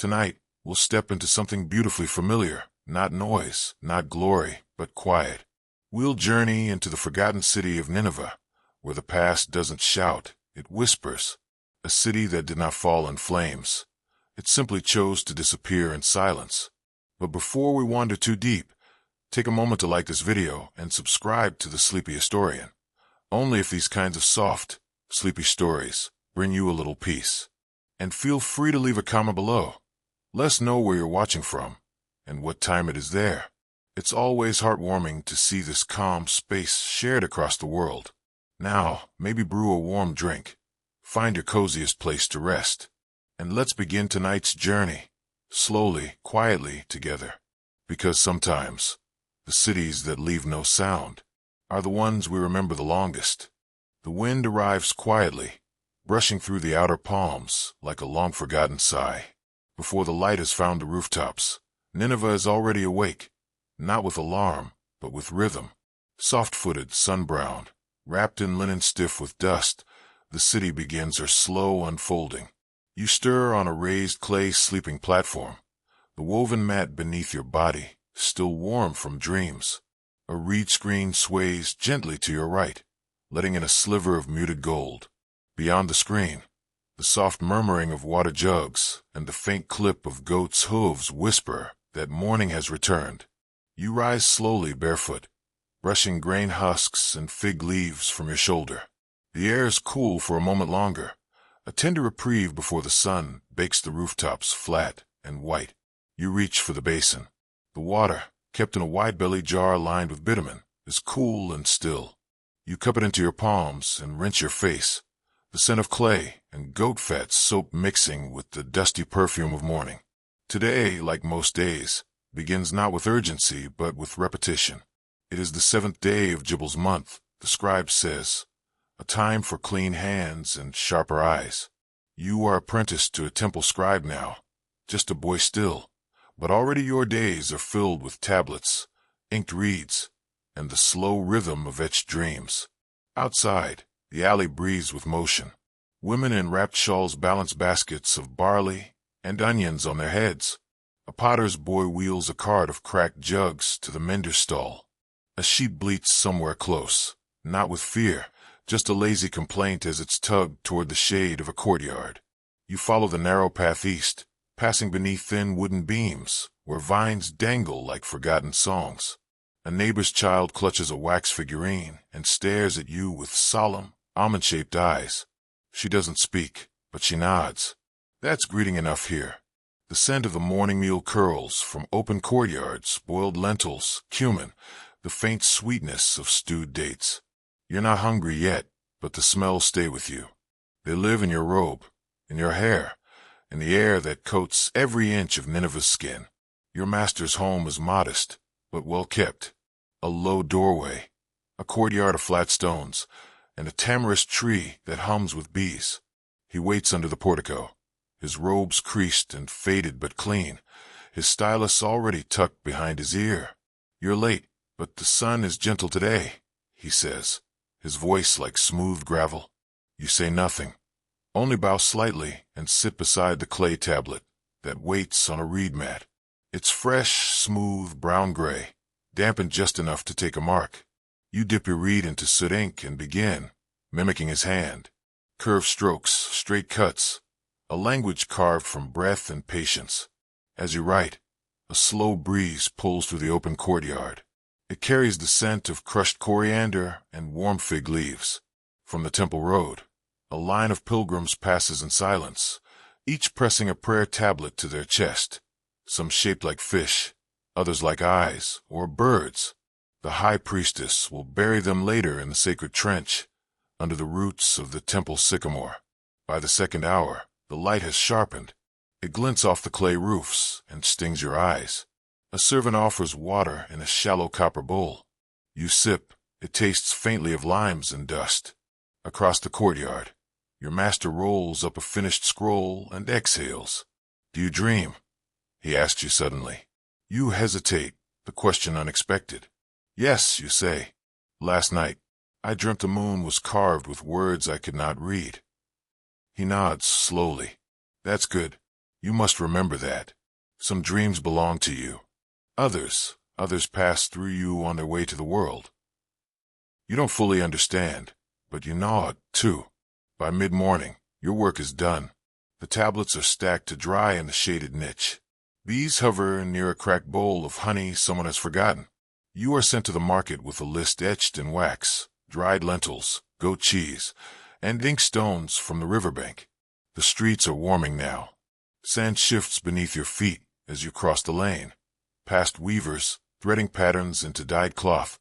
Tonight, we'll step into something beautifully familiar, not noise, not glory, but quiet. We'll journey into the forgotten city of Nineveh, where the past doesn't shout, it whispers. A city that did not fall in flames. It simply chose to disappear in silence. But before we wander too deep, take a moment to like this video and subscribe to The Sleepy Historian. Only if these kinds of soft, sleepy stories bring you a little peace. And feel free to leave a comment below. Let us know where you're watching from and what time it is there. It's always heartwarming to see this calm space shared across the world. Now, maybe brew a warm drink. Find your coziest place to rest. And let's begin tonight's journey, slowly, quietly together. Because sometimes, the cities that leave no sound are the ones we remember the longest. The wind arrives quietly, brushing through the outer palms like a long-forgotten sigh. Before the light has found the rooftops, Nineveh is already awake, not with alarm, but with rhythm. Soft-footed, sun-browned, wrapped in linen stiff with dust, the city begins her slow unfolding. You stir on a raised clay sleeping platform, the woven mat beneath your body, still warm from dreams. A reed screen sways gently to your right, letting in a sliver of muted gold. Beyond the screen, the soft murmuring of water jugs and the faint clip of goats' hooves whisper that morning has returned. You rise slowly barefoot, brushing grain husks and fig leaves from your shoulder. The air is cool for a moment longer, a tender reprieve before the sun bakes the rooftops flat and white. You reach for the basin. The water, kept in a wide-bellied jar lined with bitumen, is cool and still. You cup it into your palms and rinse your face, the scent of clay and goat fat soap mixing with the dusty perfume of morning. Today, like most days, begins not with urgency but with repetition. It is the 7th day of Jibbal's month, the scribe says, a time for clean hands and sharper eyes. You are apprenticed to a temple scribe now, just a boy still, but already your days are filled with tablets, inked reeds, and the slow rhythm of etched dreams. Outside, the alley breathes with motion. Women in wrapped shawls balance baskets of barley and onions on their heads. A potter's boy wheels a cart of cracked jugs to the mender's stall. A sheep bleats somewhere close, not with fear, just a lazy complaint as it's tugged toward the shade of a courtyard. You follow the narrow path east, passing beneath thin wooden beams, where vines dangle like forgotten songs. A neighbor's child clutches a wax figurine and stares at you with solemn, almond-shaped eyes. She doesn't speak, but she nods. That's greeting enough here. The scent of the morning meal curls from open courtyards, boiled lentils, cumin, the faint sweetness of stewed dates. You're not hungry yet, but the smells stay with you. They live in your robe, in your hair, in the air that coats every inch of Nineveh's skin. Your master's home is modest, but well kept. A low doorway, a courtyard of flat stones, and a tamarisk tree that hums with bees. He waits under the portico, his robes creased and faded but clean, his stylus already tucked behind his ear. You're late, but the sun is gentle today, he says, his voice like smooth gravel. You say nothing, only bow slightly and sit beside the clay tablet that waits on a reed mat. It's fresh, smooth, brown-gray, dampened just enough to take a mark. You dip your reed into soot ink and begin, mimicking his hand. Curved strokes, straight cuts, a language carved from breath and patience. As you write, a slow breeze pulls through the open courtyard. It carries the scent of crushed coriander and warm fig leaves. From the temple road, a line of pilgrims passes in silence, each pressing a prayer tablet to their chest, some shaped like fish, others like eyes or birds. The high priestess will bury them later in the sacred trench, under the roots of the temple sycamore. By the second hour, the light has sharpened. It glints off the clay roofs and stings your eyes. A servant offers water in a shallow copper bowl. You sip. It tastes faintly of limes and dust. Across the courtyard, your master rolls up a finished scroll and exhales. Do you dream? He asks you suddenly. You hesitate, the question unexpected. Yes, you say. Last night, I dreamt the moon was carved with words I could not read. He nods slowly. That's good. You must remember that. Some dreams belong to you. Others pass through you on their way to the world. You don't fully understand, but you gnaw it, too. By mid-morning, your work is done. The tablets are stacked to dry in the shaded niche. Bees hover near a cracked bowl of honey someone has forgotten. You are sent to the market with a list etched in wax, dried lentils, goat cheese, and ink stones from the riverbank. The streets are warming now. Sand shifts beneath your feet as you cross the lane. Past weavers, threading patterns into dyed cloth.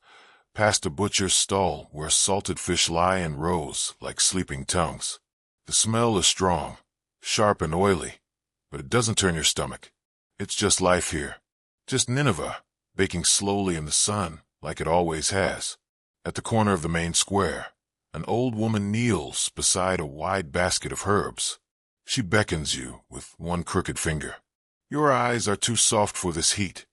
Past a butcher's stall where salted fish lie in rows like sleeping tongues. The smell is strong, sharp and oily, but it doesn't turn your stomach. It's just life here. Just Nineveh, baking slowly in the sun like it always has. At the corner of the main square, an old woman kneels beside a wide basket of herbs. She beckons you with one crooked finger. Your eyes are too soft for this heat,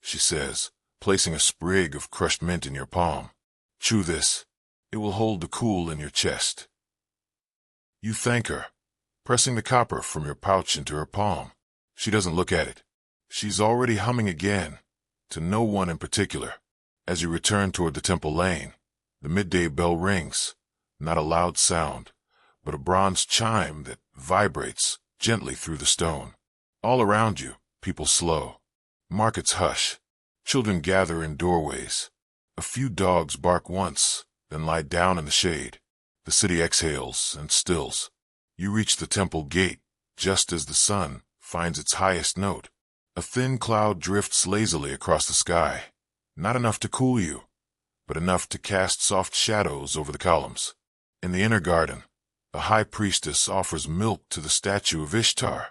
she says, placing a sprig of crushed mint in your palm. Chew this. It will hold the cool in your chest. You thank her, pressing the copper from your pouch into her palm. She doesn't look at it. She's already humming again, to no one in particular. As you return toward the temple lane, the midday bell rings, not a loud sound, but a bronze chime that vibrates gently through the stone. All around you, people slow. Markets hush. Children gather in doorways. A few dogs bark once, then lie down in the shade. The city exhales and stills. You reach the temple gate just as the sun finds its highest note. A thin cloud drifts lazily across the sky, not enough to cool you, but enough to cast soft shadows over the columns. In the inner garden, the high priestess offers milk to the statue of Ishtar.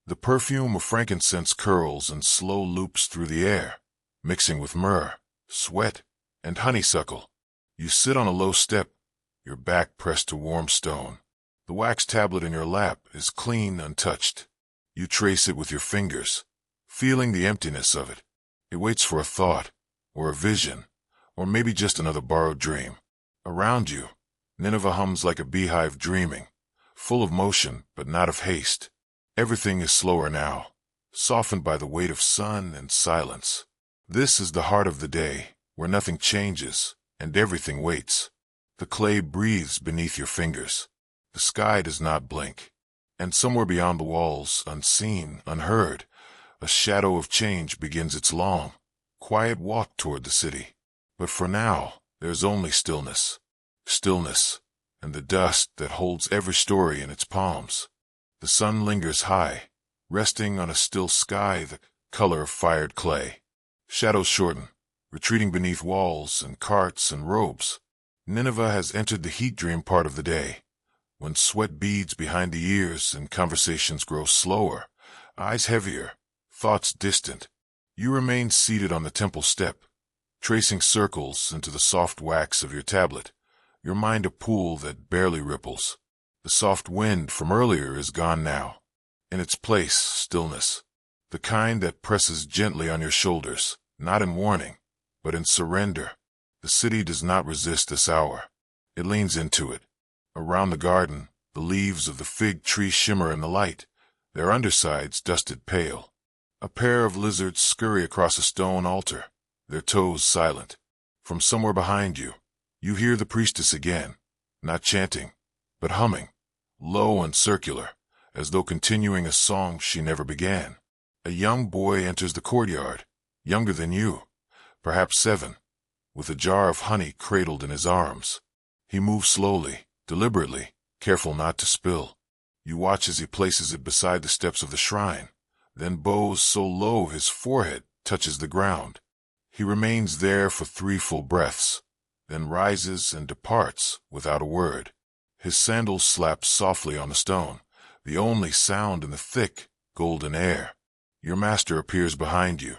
The perfume of frankincense curls in slow loops through the air, mixing with myrrh, sweat, and honeysuckle. You sit on a low step, your back pressed to warm stone. The wax tablet in your lap is clean, untouched. You trace it with your fingers, feeling the emptiness of it. It waits for a thought, or a vision, or maybe just another borrowed dream. Around you, Nineveh hums like a beehive dreaming, full of motion but not of haste. Everything is slower now, softened by the weight of sun and silence. This is the heart of the day, where nothing changes and everything waits. The clay breathes beneath your fingers. The sky does not blink. And somewhere beyond the walls, unseen, unheard, a shadow of change begins its long, quiet walk toward the city. But for now, there's only stillness. Stillness, and the dust that holds every story in its palms. The sun lingers high, resting on a still sky the color of fired clay. Shadows shorten, retreating beneath walls and carts and robes. Nineveh has entered the heat dream part of the day, when sweat beads behind the ears and conversations grow slower, eyes heavier, thoughts distant. You remain seated on the temple step, tracing circles into the soft wax of your tablet, your mind a pool that barely ripples. The soft wind from earlier is gone now. In its place, stillness, the kind that presses gently on your shoulders, not in warning, but in surrender. The city does not resist this hour. It leans into it. Around the garden, the leaves of the fig tree shimmer in the light, their undersides dusted pale. A pair of lizards scurry across a stone altar, their toes silent. From somewhere behind you, you hear the priestess again, not chanting, but humming, low and circular, as though continuing a song she never began. A young boy enters the courtyard, younger than you, perhaps 7, with a jar of honey cradled in his arms. He moves slowly, deliberately, careful not to spill. You watch as he places it beside the steps of the shrine, then bows so low his forehead touches the ground. He remains there for 3 full breaths, then rises and departs without a word. His sandals slap softly on the stone, the only sound in the thick, golden air. Your master appears behind you,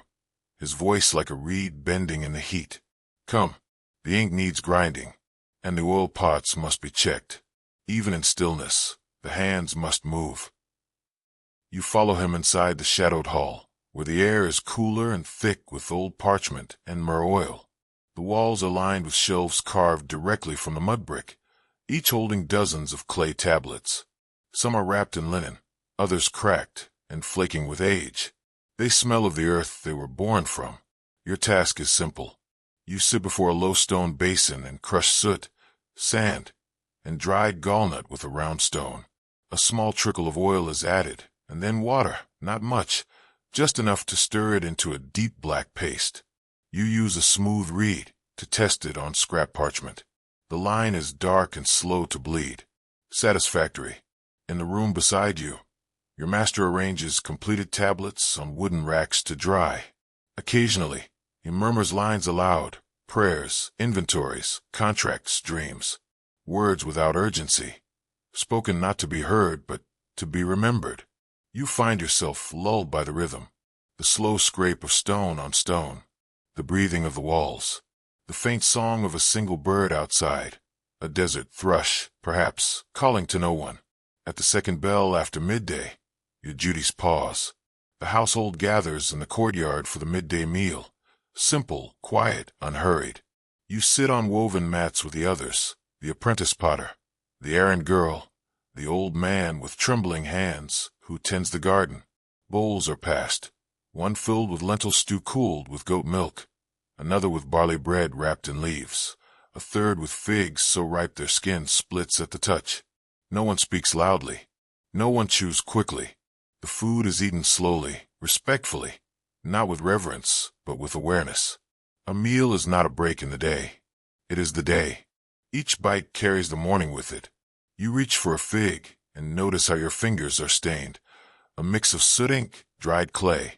his voice like a reed bending in the heat. Come, the ink needs grinding, and the oil pots must be checked. Even in stillness, the hands must move. You follow him inside the shadowed hall, where the air is cooler and thick with old parchment and myrrh oil. The walls are lined with shelves carved directly from the mud brick, each holding dozens of clay tablets. Some are wrapped in linen, others cracked and flaking with age. They smell of the earth they were born from. Your task is simple. You sit before a low stone basin and crush soot, sand, and dried gallnut with a round stone. A small trickle of oil is added, and then water, not much, just enough to stir it into a deep black paste. You use a smooth reed to test it on scrap parchment. The line is dark and slow to bleed. Satisfactory. In the room beside you, your master arranges completed tablets on wooden racks to dry. Occasionally, he murmurs lines aloud, prayers, inventories, contracts, dreams. Words without urgency, spoken not to be heard but to be remembered. You find yourself lulled by the rhythm, the slow scrape of stone on stone, the breathing of the walls, the faint song of a single bird outside, a desert thrush, perhaps, calling to no one. At the second bell after midday, your duties pause. The household gathers in the courtyard for the midday meal, simple, quiet, unhurried. You sit on woven mats with the others, the apprentice potter, the errand girl, the old man with trembling hands who tends the garden. Bowls are passed, one filled with lentil stew cooled with goat milk, another with barley bread wrapped in leaves, a third with figs so ripe their skin splits at the touch. No one speaks loudly. No one chews quickly. The food is eaten slowly, respectfully, not with reverence, but with awareness. A meal is not a break in the day. It is the day. Each bite carries the morning with it. You reach for a fig and notice how your fingers are stained, a mix of soot ink, dried clay,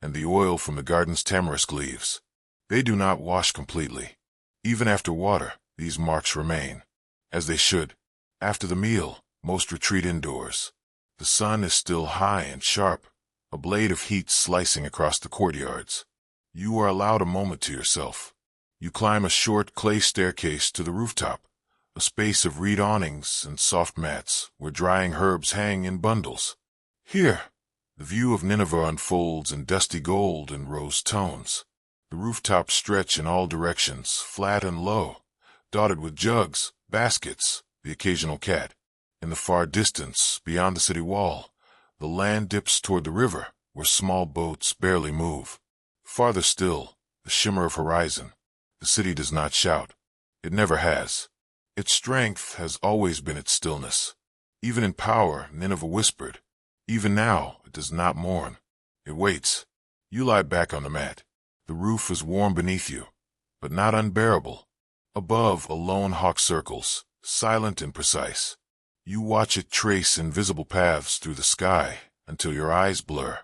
and the oil from the garden's tamarisk leaves. They do not wash completely. Even after water, these marks remain, as they should. After the meal, most retreat indoors. The sun is still high and sharp, a blade of heat slicing across the courtyards. You are allowed a moment to yourself. You climb a short clay staircase to the rooftop, a space of reed awnings and soft mats where drying herbs hang in bundles. Here, the view of Nineveh unfolds in dusty gold and rose tones. The rooftops stretch in all directions, flat and low, dotted with jugs, baskets, the occasional cat. In the far distance, beyond the city wall, the land dips toward the river, where small boats barely move. Farther still, the shimmer of horizon. The city does not shout. It never has. Its strength has always been its stillness. Even in power, Nineveh whispered. Even now, it does not mourn. It waits. You lie back on the mat. The roof is warm beneath you, but not unbearable. Above, a lone hawk circles, silent and precise. You watch it trace invisible paths through the sky until your eyes blur.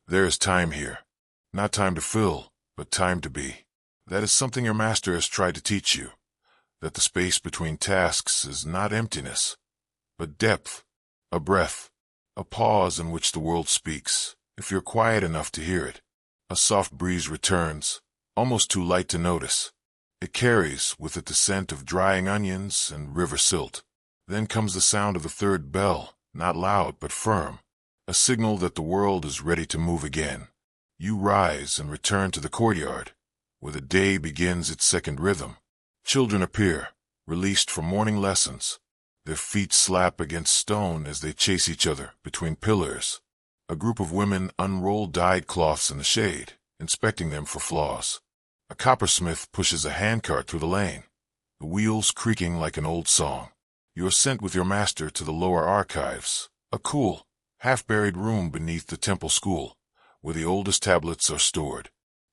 There is time here. Not time to fill, but time to be. That is something your master has tried to teach you. That the space between tasks is not emptiness, but depth, a breath, a pause in which the world speaks, if you're quiet enough to hear it. A soft breeze returns, almost too light to notice. It carries with it the scent of drying onions and river silt. Then comes the sound of the third bell, not loud but firm, a signal that the world is ready to move again. You rise and return to the courtyard, where the day begins its second rhythm. Children appear, released from morning lessons. Their feet slap against stone as they chase each other between pillars. A group of women unroll dyed cloths in the shade, inspecting them for flaws. A coppersmith pushes a handcart through the lane, the wheels creaking like an old song. You are sent with your master to the lower archives, a cool, half-buried room beneath the temple school, where the oldest tablets are stored.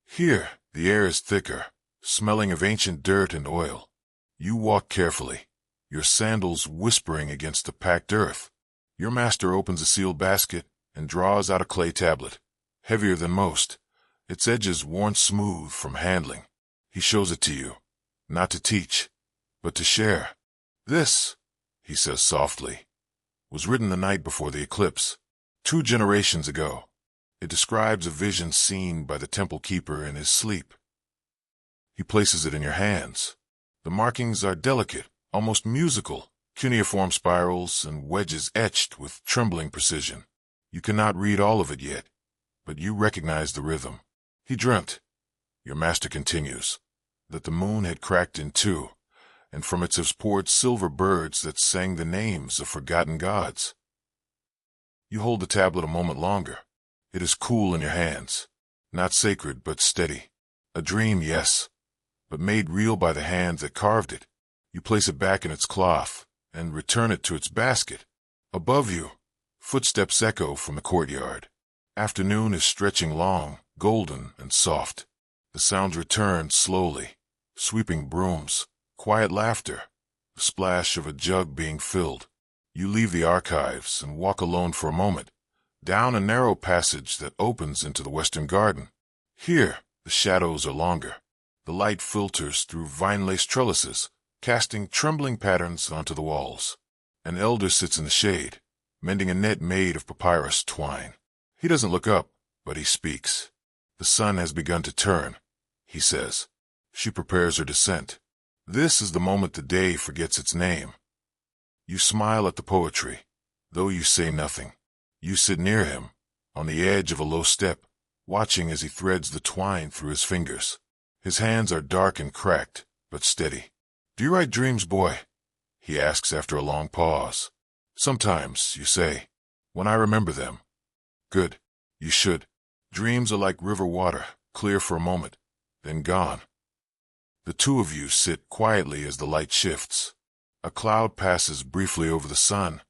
Here, the air is thicker, smelling of ancient dirt and oil. You walk carefully, your sandals whispering against the packed earth. Your master opens a sealed basket and draws out a clay tablet, heavier than most, its edges worn smooth from handling. He shows it to you, not to teach, but to share. This, he says softly, was written the night before the eclipse, 2 generations ago. It describes a vision seen by the temple keeper in his sleep. He places it in your hands. The markings are delicate, almost musical, cuneiform spirals and wedges etched with trembling precision. You cannot read all of it yet, but you recognize the rhythm. He dreamt, your master continues, that the moon had cracked in 2, and from it have poured silver birds that sang the names of forgotten gods. You hold the tablet a moment longer, It is cool in your hands. Not sacred, but steady. A dream, yes, but made real by the hand that carved it. You place it back in its cloth and return it to its basket. Above you, footsteps echo from the courtyard. Afternoon is stretching long, golden and soft. The sounds return slowly. Sweeping brooms, quiet laughter, the splash of a jug being filled. You leave the archives and walk alone for a moment, down a narrow passage that opens into the western garden. Here, the shadows are longer. The light filters through vine-laced trellises, casting trembling patterns onto the walls. An elder sits in the shade, mending a net made of papyrus twine. He doesn't look up, but he speaks. The sun has begun to turn, he says. She prepares her descent. This is the moment the day forgets its name. You smile at the poetry, though you say nothing. You sit near him, on the edge of a low step, watching as he threads the twine through his fingers. His hands are dark and cracked, but steady. "Do you write dreams, boy?" he asks after a long pause. "Sometimes," you say, "when I remember them." "Good. You should. Dreams are like river water, clear for a moment, then gone." The two of you sit quietly as the light shifts. A cloud passes briefly over the sun,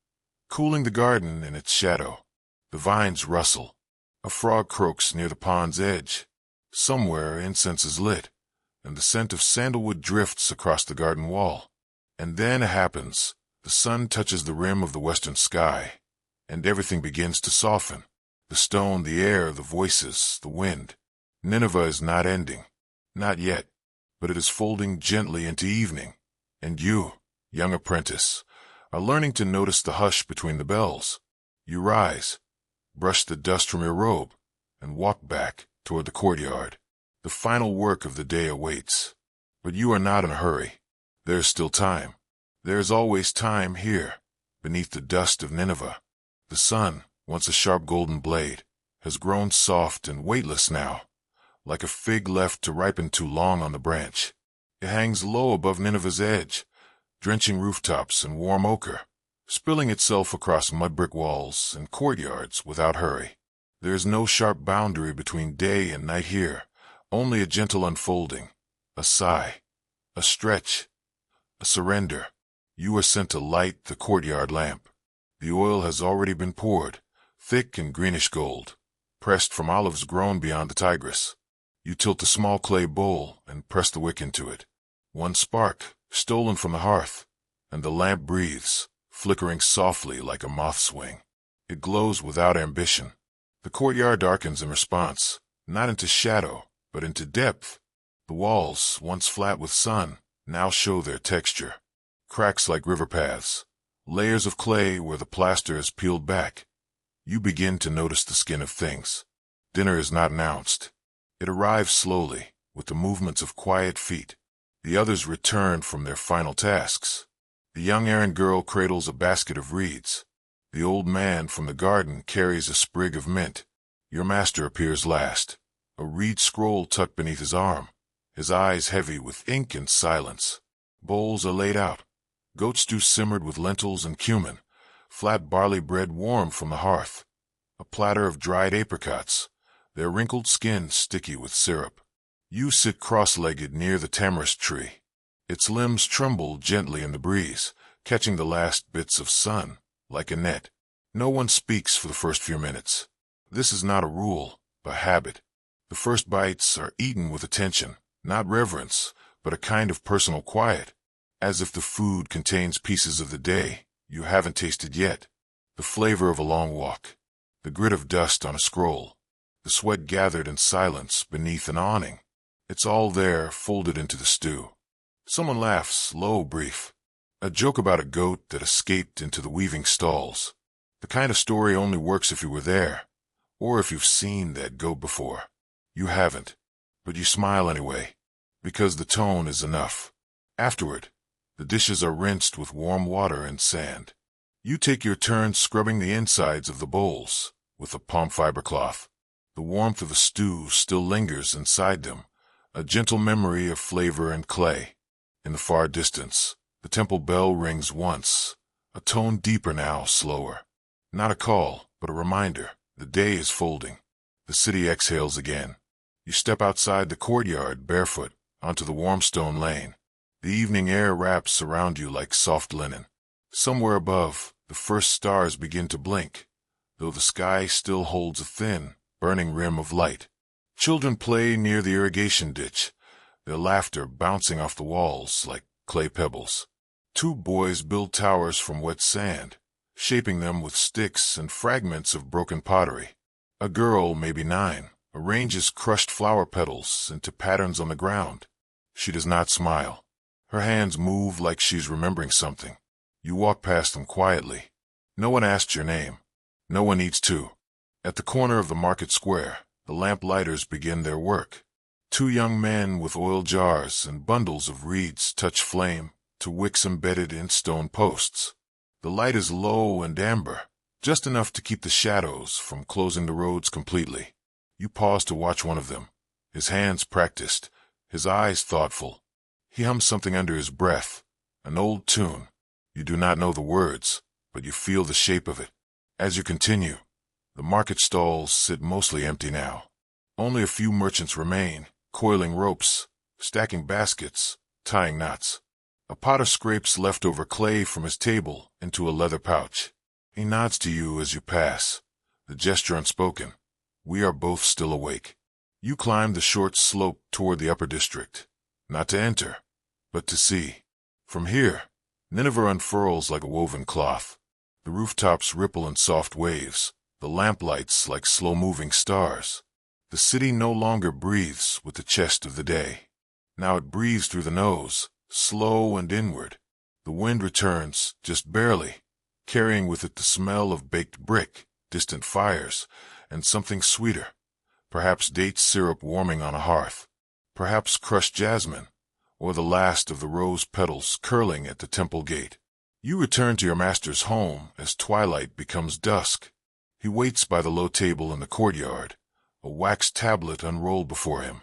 cooling the garden in its shadow. The vines rustle. A frog croaks near the pond's edge. Somewhere incense is lit, and the scent of sandalwood drifts across the garden wall. And then it happens. The sun touches the rim of the western sky, and everything begins to soften. The stone, the air, the voices, the wind. Nineveh is not ending. Not yet. But it is folding gently into evening, and you, young apprentice, are learning to notice the hush between the bells. You rise, brush the dust from your robe, and walk back toward the courtyard. The final work of the day awaits. But you are not in a hurry. There is still time. There is always time here, beneath the dust of Nineveh. The sun, once a sharp golden blade, has grown soft and weightless now, like a fig left to ripen too long on the branch. It hangs low above Nineveh's edge, drenching rooftops in warm ochre, spilling itself across mud brick walls and courtyards without hurry. There is no sharp boundary between day and night here, only a gentle unfolding, a sigh, a stretch, a surrender. You are sent to light the courtyard lamp. The oil has already been poured, thick and greenish gold, pressed from olives grown beyond the Tigris. You tilt a small clay bowl and press the wick into it. One spark, stolen from the hearth, and the lamp breathes, flickering softly like a moth's wing. It glows without ambition. The courtyard darkens in response, not into shadow, but into depth. The walls, once flat with sun, now show their texture. Cracks like river paths, layers of clay where the plaster is peeled back. You begin to notice the skin of things. Dinner is not announced. It arrives slowly, with the movements of quiet feet. The others return from their final tasks. The young errand girl cradles a basket of reeds. The old man from the garden carries a sprig of mint. Your master appears last, a reed scroll tucked beneath his arm, his eyes heavy with ink and silence. Bowls are laid out, goat stew simmered with lentils and cumin, flat barley bread warm from the hearth, a platter of dried apricots, their wrinkled skins sticky with syrup. You sit cross-legged near the tamarisk tree. Its limbs tremble gently in the breeze, catching the last bits of sun, like a net. No one speaks for the first few minutes. This is not a rule, but habit. The first bites are eaten with attention, not reverence, but a kind of personal quiet, as if the food contains pieces of the day you haven't tasted yet. The flavor of a long walk, the grit of dust on a scroll, the sweat gathered in silence beneath an awning. It's all there, folded into the stew. Someone laughs, low, brief. A joke about a goat that escaped into the weaving stalls. The kind of story only works if you were there, or if you've seen that goat before. You haven't, but you smile anyway, because the tone is enough. Afterward, the dishes are rinsed with warm water and sand. You take your turn scrubbing the insides of the bowls with a palm fiber cloth. The warmth of the stew still lingers inside them, a gentle memory of flavor and clay. In the far distance, the temple bell rings once, a tone deeper now, slower. Not a call, but a reminder. The day is folding. The city exhales again. You step outside the courtyard barefoot onto the warm stone lane. The evening air wraps around you like soft linen. Somewhere above, the first stars begin to blink, though the sky still holds a thin, burning rim of light. Children play near the irrigation ditch, their laughter bouncing off the walls like clay pebbles. Two boys build towers from wet sand, shaping them with sticks and fragments of broken pottery. A girl, maybe 9, arranges crushed flower petals into patterns on the ground. She does not smile. Her hands move like she's remembering something. You walk past them quietly. No one asks your name. No one needs to. At the corner of the market square, the lamp-lighters begin their work. 2 young men with oil jars and bundles of reeds touch flame to wicks embedded in stone posts. The light is low and amber, just enough to keep the shadows from closing the roads completely. You pause to watch one of them, his hands practiced, his eyes thoughtful. He hums something under his breath, an old tune. You do not know the words, but you feel the shape of it. As you continue, the market stalls sit mostly empty now. Only a few merchants remain, coiling ropes, stacking baskets, tying knots. A potter scrapes leftover clay from his table into a leather pouch. He nods to you as you pass, the gesture unspoken. We are both still awake. You climb the short slope toward the upper district, not to enter, but to see. From here, Nineveh unfurls like a woven cloth. The rooftops ripple in soft waves, the lamplights like slow-moving stars. The city no longer breathes with the chest of the day. Now it breathes through the nose, slow and inward. The wind returns, just barely, carrying with it the smell of baked brick, distant fires, and something sweeter. Perhaps date syrup warming on a hearth. Perhaps crushed jasmine, or the last of the rose petals curling at the temple gate. You return to your master's home as twilight becomes dusk. He waits by the low table in the courtyard, a wax tablet unrolled before him.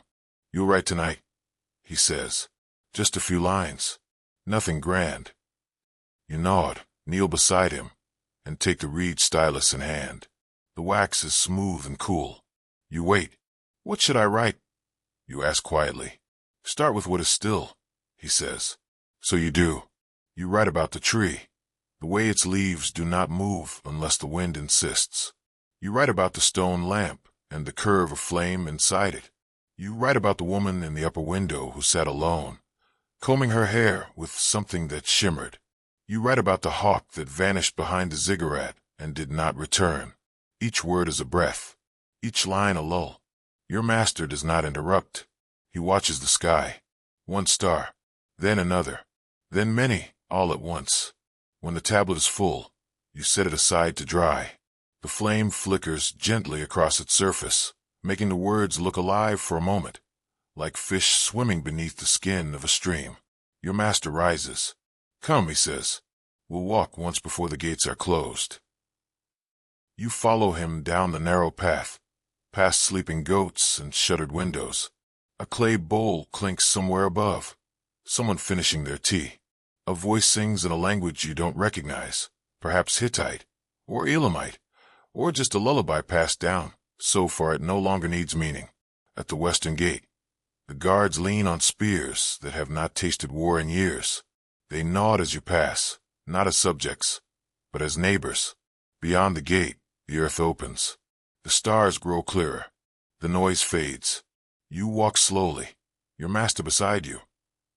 "You'll write tonight," he says. "Just a few lines. Nothing grand." You nod, kneel beside him, and take the reed stylus in hand. The wax is smooth and cool. You wait. "What should I write?" you ask quietly. "Start with what is still," he says. So you do. You write about the tree, the way its leaves do not move unless the wind insists. You write about the stone lamp and the curve of flame inside it. You write about the woman in the upper window who sat alone, combing her hair with something that shimmered. You write about the hawk that vanished behind the ziggurat and did not return. Each word is a breath, each line a lull. Your master does not interrupt. He watches the sky. One star, then another, then many, all at once. When the tablet is full, you set it aside to dry. The flame flickers gently across its surface, making the words look alive for a moment, like fish swimming beneath the skin of a stream. Your master rises. "Come," he says. "We'll walk once before the gates are closed." You follow him down the narrow path, past sleeping goats and shuttered windows. A clay bowl clinks somewhere above, someone finishing their tea. A voice sings in a language you don't recognize, perhaps Hittite, or Elamite, or just a lullaby passed down, so far it no longer needs meaning. At the western gate, the guards lean on spears that have not tasted war in years. They nod as you pass, not as subjects, but as neighbors. Beyond the gate, the earth opens. The stars grow clearer. The noise fades. You walk slowly, your master beside you.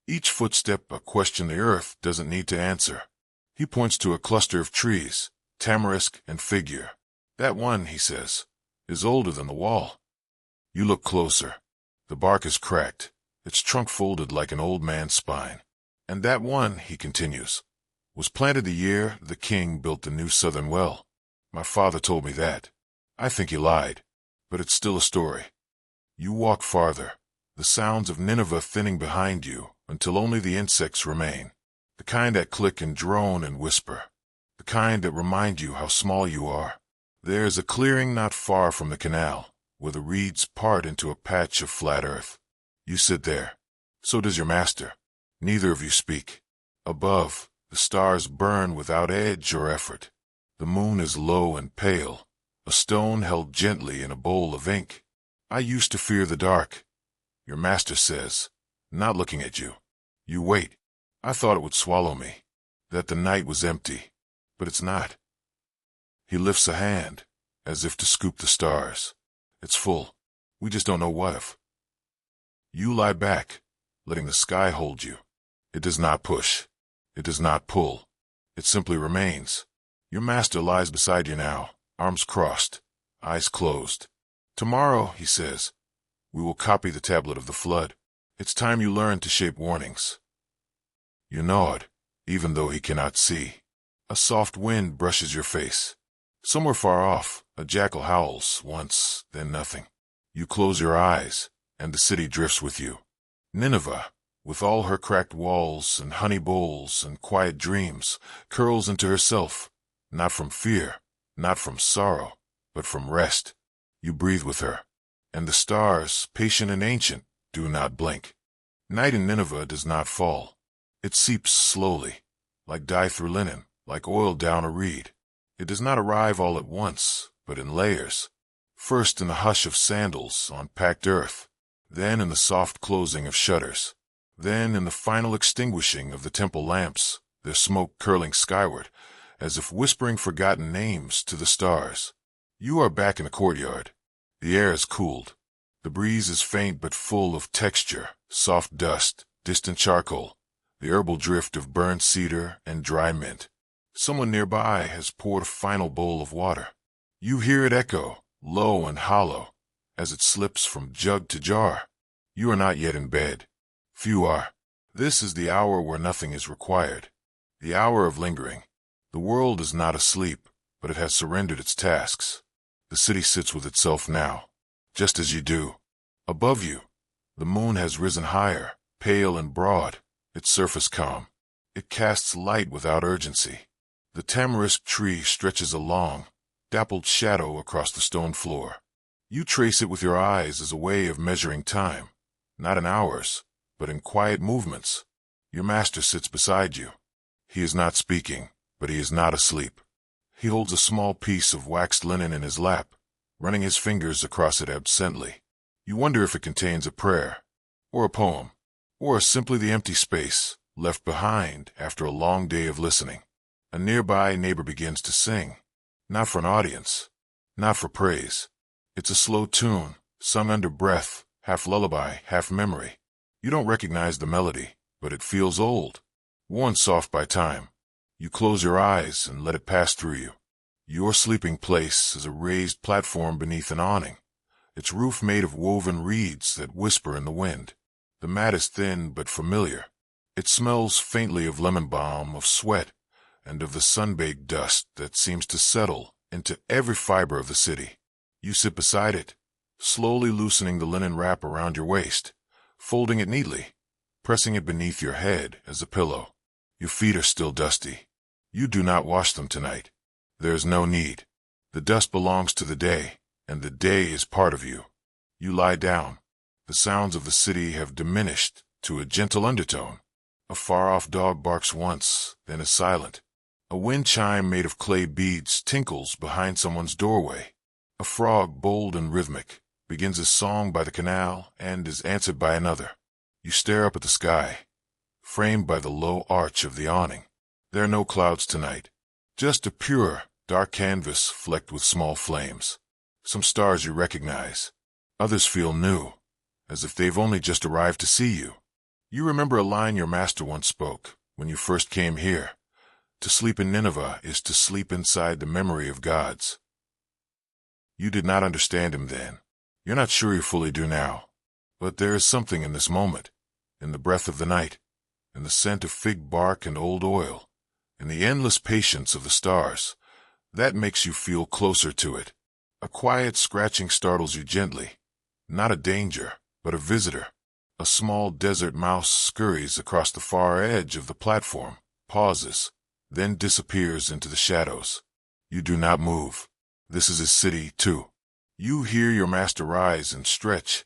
Each footstep a question the earth doesn't need to answer. He points to a cluster of trees, tamarisk and figure. "That one," he says, "is older than the wall." You look closer. The bark is cracked, its trunk folded like an old man's spine. "And that one," he continues, "was planted the year the king built the new southern well. My father told me that. I think he lied, but it's still a story." You walk farther, the sounds of Nineveh thinning behind you until only the insects remain, the kind that click and drone and whisper, the kind that remind you how small you are. There is a clearing not far from the canal, where the reeds part into a patch of flat earth. You sit there. So does your master. Neither of you speak. Above, the stars burn without edge or effort. The moon is low and pale, a stone held gently in a bowl of ink. I used to fear the dark, your master says, not looking at you. You wait. I thought it would swallow me, that the night was empty, but it's not. He lifts a hand, as if to scoop the stars. It's full. We just don't know what of. You lie back, letting the sky hold you. It does not push. It does not pull. It simply remains. Your master lies beside you now, arms crossed, eyes closed. Tomorrow, he says, we will copy the tablet of the flood. It's time you learn to shape warnings. You nod, even though he cannot see. A soft wind brushes your face. Somewhere far off, a jackal howls once, then nothing. You close your eyes, and the city drifts with you. Nineveh, with all her cracked walls and honey bowls and quiet dreams, curls into herself, not from fear, not from sorrow, but from rest. You breathe with her, and the stars, patient and ancient, do not blink. Night in Nineveh does not fall. It seeps slowly, like dye through linen, like oil down a reed. It does not arrive all at once, but in layers. First in the hush of sandals on packed earth, then in the soft closing of shutters, then in the final extinguishing of the temple lamps, their smoke curling skyward, as if whispering forgotten names to the stars. You are back in the courtyard. The air is cooled. The breeze is faint but full of texture, soft dust, distant charcoal, the herbal drift of burned cedar and dry mint. Someone nearby has poured a final bowl of water. You hear it echo, low and hollow, as it slips from jug to jar. You are not yet in bed. Few are. This is the hour where nothing is required. The hour of lingering. The world is not asleep, but it has surrendered its tasks. The city sits with itself now, just as you do. Above you, the moon has risen higher, pale and broad, its surface calm. It casts light without urgency. The tamarisk tree stretches a long, dappled shadow across the stone floor. You trace it with your eyes as a way of measuring time, not in hours, but in quiet movements. Your master sits beside you. He is not speaking, but he is not asleep. He holds a small piece of waxed linen in his lap, running his fingers across it absently. You wonder if it contains a prayer, or a poem, or simply the empty space left behind after a long day of listening. A nearby neighbor begins to sing, not for an audience, not for praise. It's a slow tune, sung under breath, half lullaby, half memory. You don't recognize the melody, but it feels old, worn soft by time. You close your eyes and let it pass through you. Your sleeping place is a raised platform beneath an awning, its roof made of woven reeds that whisper in the wind. The mat is thin but familiar. It smells faintly of lemon balm, of sweat, and of the sun-baked dust that seems to settle into every fiber of the city. You sit beside it, slowly loosening the linen wrap around your waist, folding it neatly, pressing it beneath your head as a pillow. Your feet are still dusty. You do not wash them tonight. There is no need. The dust belongs to the day, and the day is part of you. You lie down. The sounds of the city have diminished to a gentle undertone. A far-off dog barks once, then is silent. A wind chime made of clay beads tinkles behind someone's doorway. A frog, bold and rhythmic, begins his song by the canal and is answered by another. You stare up at the sky, framed by the low arch of the awning. There are no clouds tonight, just a pure, dark canvas flecked with small flames. Some stars you recognize. Others feel new, as if they've only just arrived to see you. You remember a line your master once spoke when you first came here. To sleep in Nineveh is to sleep inside the memory of gods. You did not understand him then. You're not sure you fully do now. But there is something in this moment, in the breath of the night, in the scent of fig bark and old oil, in the endless patience of the stars, that makes you feel closer to it. A quiet scratching startles you gently. Not a danger, but a visitor. A small desert mouse scurries across the far edge of the platform, pauses, then disappears into the shadows. You do not move. This is his city, too. You hear your master rise and stretch,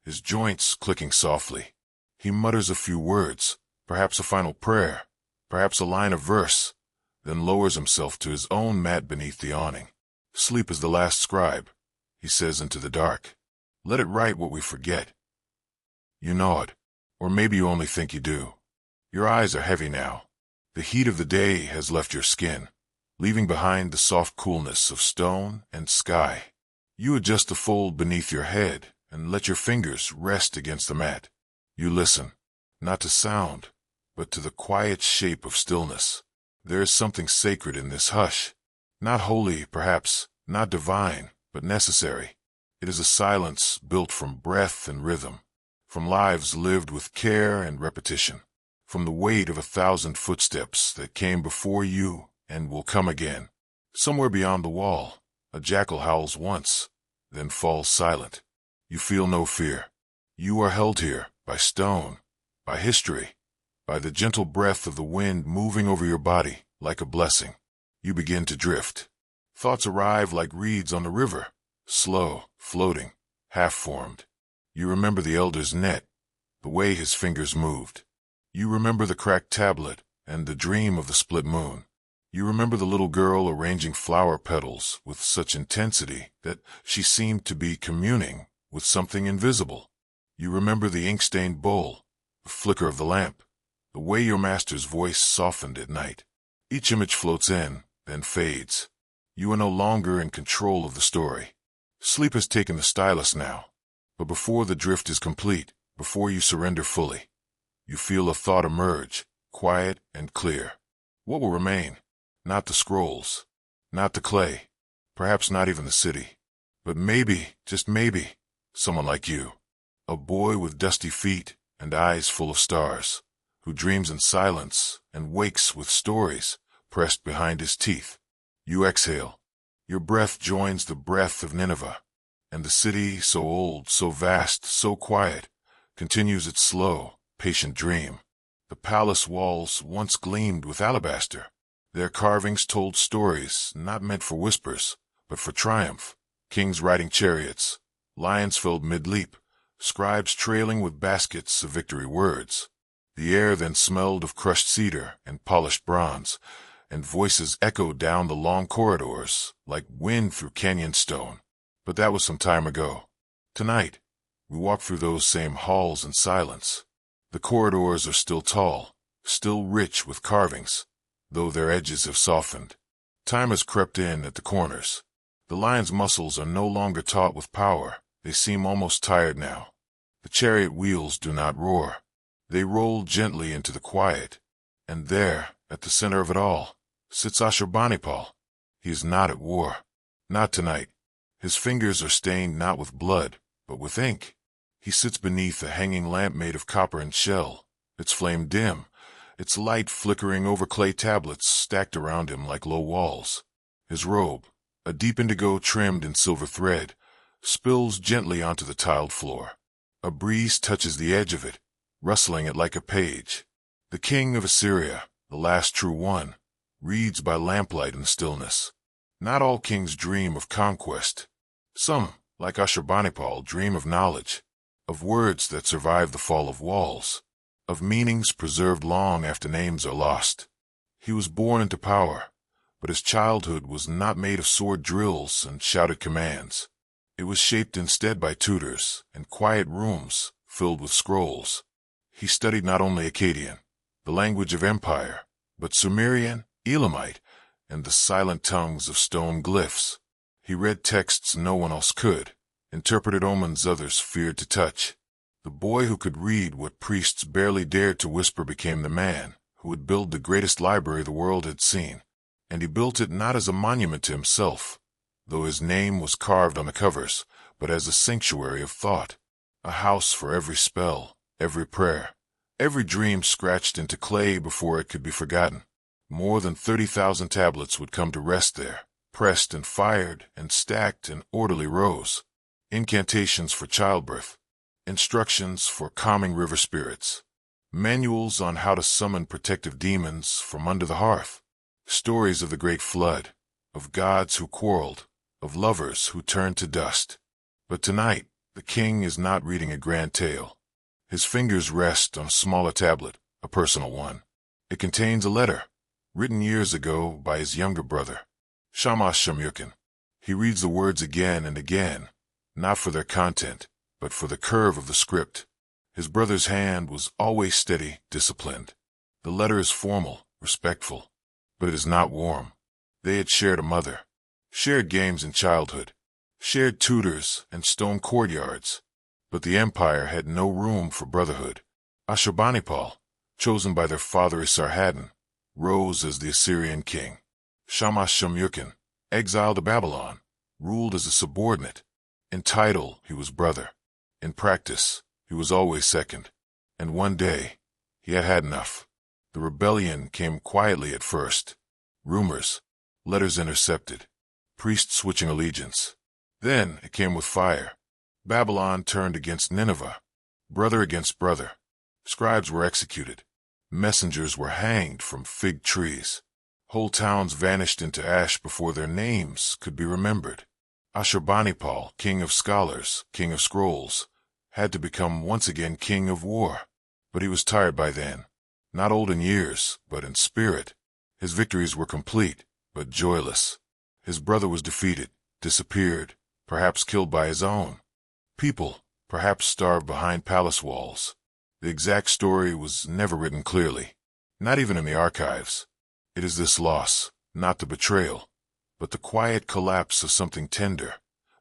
his joints clicking softly. He mutters a few words, perhaps a final prayer, perhaps a line of verse, then lowers himself to his own mat beneath the awning. Sleep is the last scribe, he says into the dark. Let it write what we forget. You nod, or maybe you only think you do. Your eyes are heavy now. The heat of the day has left your skin, leaving behind the soft coolness of stone and sky. You adjust the fold beneath your head and let your fingers rest against the mat. You listen, not to sound, but to the quiet shape of stillness. There is something sacred in this hush. Not holy, perhaps, not divine, but necessary. It is a silence built from breath and rhythm, from lives lived with care and repetition, from the weight of 1,000 footsteps that came before you and will come again. Somewhere beyond the wall, a jackal howls once, then falls silent. You feel no fear. You are held here by stone, by history, by the gentle breath of the wind moving over your body like a blessing. You begin to drift. Thoughts arrive like reeds on the river, slow, floating, half-formed. You remember the elder's net, the way his fingers moved. You remember the cracked tablet and the dream of the split moon. You remember the little girl arranging flower petals with such intensity that she seemed to be communing with something invisible. You remember the ink-stained bowl, the flicker of the lamp, the way your master's voice softened at night. Each image floats in, then fades. You are no longer in control of the story. Sleep has taken the stylus now. But before the drift is complete, before you surrender fully, you feel a thought emerge, quiet and clear. What will remain? Not the scrolls, not the clay, perhaps not even the city, but maybe, just maybe, someone like you. A boy with dusty feet and eyes full of stars, who dreams in silence and wakes with stories pressed behind his teeth. You exhale. Your breath joins the breath of Nineveh, and the city, so old, so vast, so quiet, continues its slow, patient dream. The palace walls once gleamed with alabaster. Their carvings told stories not meant for whispers, but for triumph. Kings riding chariots, lions filled mid-leap, scribes trailing with baskets of victory words. The air then smelled of crushed cedar and polished bronze, and voices echoed down the long corridors like wind through canyon stone. But that was some time ago. Tonight, we walk through those same halls in silence. The corridors are still tall, still rich with carvings, though their edges have softened. Time has crept in at the corners. The lion's muscles are no longer taut with power. They seem almost tired now. The chariot wheels do not roar. They roll gently into the quiet. And there, at the center of it all, sits Ashurbanipal. He is not at war. Not tonight. His fingers are stained not with blood, but with ink. He sits beneath a hanging lamp made of copper and shell, its flame dim, its light flickering over clay tablets stacked around him like low walls. His robe, a deep indigo trimmed in silver thread, spills gently onto the tiled floor. A breeze touches the edge of it, rustling it like a page. The king of Assyria, the last true one, reads by lamplight in stillness. Not all kings dream of conquest. Some, like Ashurbanipal, dream of knowledge, of words that survive the fall of walls, of meanings preserved long after names are lost. He was born into power, but his childhood was not made of sword drills and shouted commands. It was shaped instead by tutors and quiet rooms filled with scrolls. He studied not only Akkadian, the language of empire, but Sumerian, Elamite, and the silent tongues of stone glyphs. He read texts no one else could, interpreted omens others feared to touch. The boy who could read what priests barely dared to whisper became the man who would build the greatest library the world had seen. And he built it not as a monument to himself, though his name was carved on the covers, but as a sanctuary of thought, a house for every spell, every prayer, every dream scratched into clay before it could be forgotten. More than 30,000 tablets would come to rest there, pressed and fired and stacked in orderly rows. Incantations for childbirth, instructions for calming river spirits, manuals on how to summon protective demons from under the hearth, stories of the great flood, of gods who quarreled, of lovers who turned to dust. But tonight, the king is not reading a grand tale. His fingers rest on a smaller tablet, a personal one. It contains a letter, written years ago by his younger brother, Shamash Shamukin. He reads the words again and again, not for their content, but for the curve of the script. His brother's hand was always steady, disciplined. The letter is formal, respectful, but it is not warm. They had shared a mother, shared games in childhood, shared tutors and stone courtyards, but the empire had no room for brotherhood. Ashurbanipal, chosen by their father Esarhaddon, rose as the Assyrian king. Shamash-Shum-Ukin, exiled to Babylon, ruled as a subordinate. In title, he was brother. In practice, he was always second. And one day, he had had enough. The rebellion came quietly at first. Rumors, letters intercepted, priests switching allegiance. Then it came with fire. Babylon turned against Nineveh, brother against brother. Scribes were executed. Messengers were hanged from fig trees. Whole towns vanished into ash before their names could be remembered. Ashurbanipal, king of scholars, king of scrolls, had to become once again king of war. But he was tired by then. Not old in years, but in spirit. His victories were complete, but joyless. His brother was defeated, disappeared, perhaps killed by his own. People, perhaps starved behind palace walls. The exact story was never written clearly, not even in the archives. It is this loss, not the betrayal, but the quiet collapse of something tender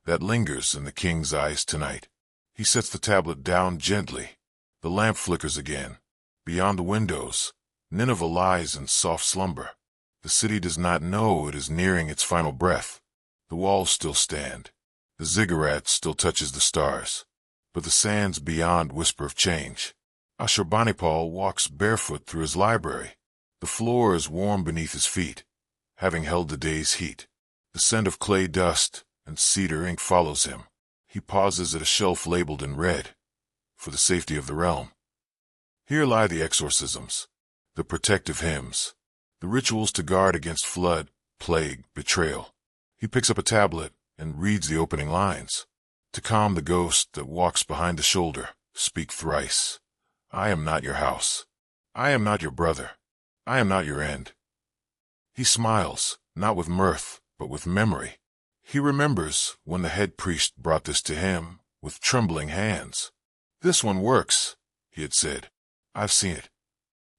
that lingers in the king's eyes tonight. He sets the tablet down gently. The lamp flickers again. Beyond the windows, Nineveh lies in soft slumber. The city does not know it is nearing its final breath. The walls still stand. The ziggurat still touches the stars. But the sands beyond whisper of change. Ashurbanipal walks barefoot through his library. The floor is warm beneath his feet, having held the day's heat. The scent of clay dust and cedar ink follows him. He pauses at a shelf labeled in red, for the safety of the realm. Here lie the exorcisms, the protective hymns, the rituals to guard against flood, plague, betrayal. He picks up a tablet and reads the opening lines. To calm the ghost that walks behind the shoulder, speak thrice. I am not your house. I am not your brother. I am not your end. He smiles, not with mirth, but with memory. He remembers when the head priest brought this to him with trembling hands. This one works, he had said. I've seen it.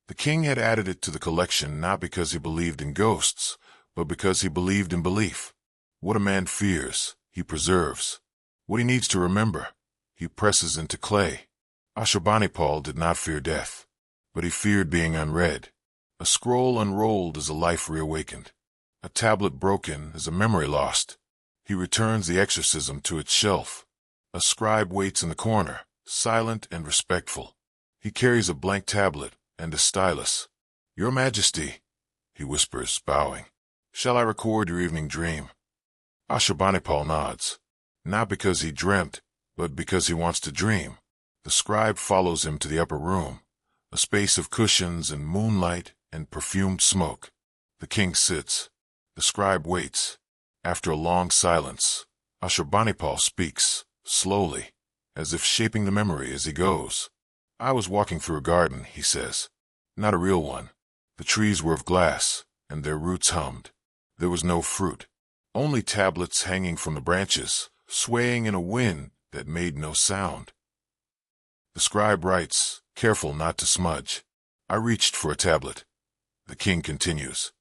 The king had added it to the collection not because he believed in ghosts, but because he believed in belief. What a man fears, he preserves. What he needs to remember, he presses into clay. Ashurbanipal did not fear death, but he feared being unread. A scroll unrolled is a life reawakened. A tablet broken is a memory lost. He returns the exorcism to its shelf. A scribe waits in the corner, silent and respectful. He carries a blank tablet and a stylus. Your Majesty, he whispers, bowing. Shall I record your evening dream? Ashurbanipal nods, not because he dreamt, but because he wants to dream. The scribe follows him to the upper room, a space of cushions and moonlight and perfumed smoke. The king sits. The scribe waits. After a long silence, Ashurbanipal speaks, slowly, as if shaping the memory as he goes. I was walking through a garden, he says. Not a real one. The trees were of glass, and their roots hummed. There was no fruit. Only tablets hanging from the branches, swaying in a wind that made no sound. The scribe writes, careful not to smudge. I reached for a tablet. The king continues,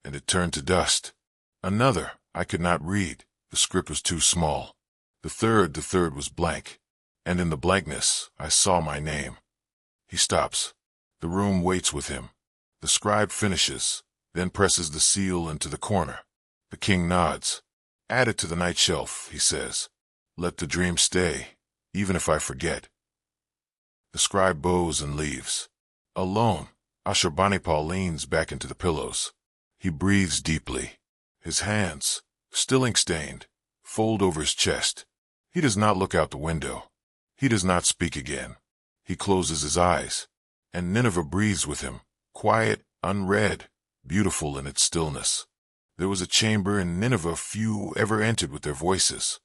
and it turned to dust. Another, I could not read. The script was too small. The third was blank. And in the blankness, I saw my name. He stops. The room waits with him. The scribe finishes, then presses the seal into the corner. The king nods. Add it to the night shelf, he says. Let the dream stay, even if I forget. The scribe bows and leaves. Alone, Ashurbanipal leans back into the pillows. He breathes deeply. His hands, still ink-stained, fold over his chest. He does not look out the window. He does not speak again. He closes his eyes, and Nineveh breathes with him, quiet, unread, beautiful in its stillness. There was a chamber in Nineveh few ever entered with their voices.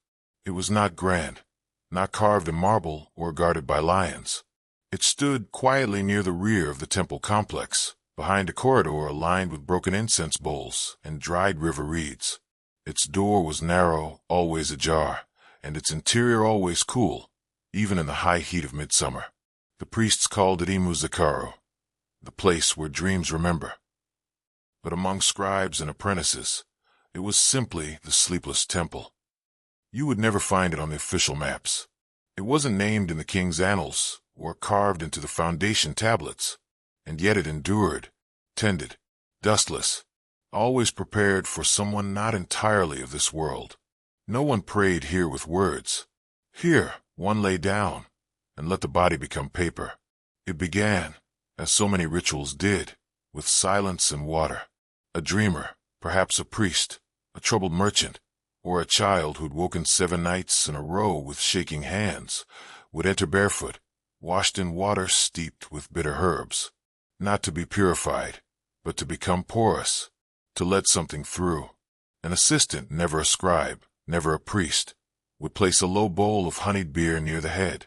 It was not grand, not carved in marble or guarded by lions. It stood quietly near the rear of the temple complex, behind a corridor lined with broken incense bowls and dried river reeds. Its door was narrow, always ajar, and its interior always cool, even in the high heat of midsummer. The priests called it Imuzakaru, the place where dreams remember. But among scribes and apprentices, it was simply the sleepless temple. You would never find it on the official maps. It wasn't named in the king's annals or carved into the foundation tablets, and yet it endured, tended, dustless, always prepared for someone not entirely of this world. No one prayed here with words. Here, one lay down and let the body become paper. It began, as so many rituals did, with silence and water. A dreamer, perhaps a priest, a troubled merchant, or a child who'd woken 7 nights in a row with shaking hands, would enter barefoot, washed in water steeped with bitter herbs, not to be purified, but to become porous, to let something through. An assistant, never a scribe, never a priest, would place a low bowl of honeyed beer near the head,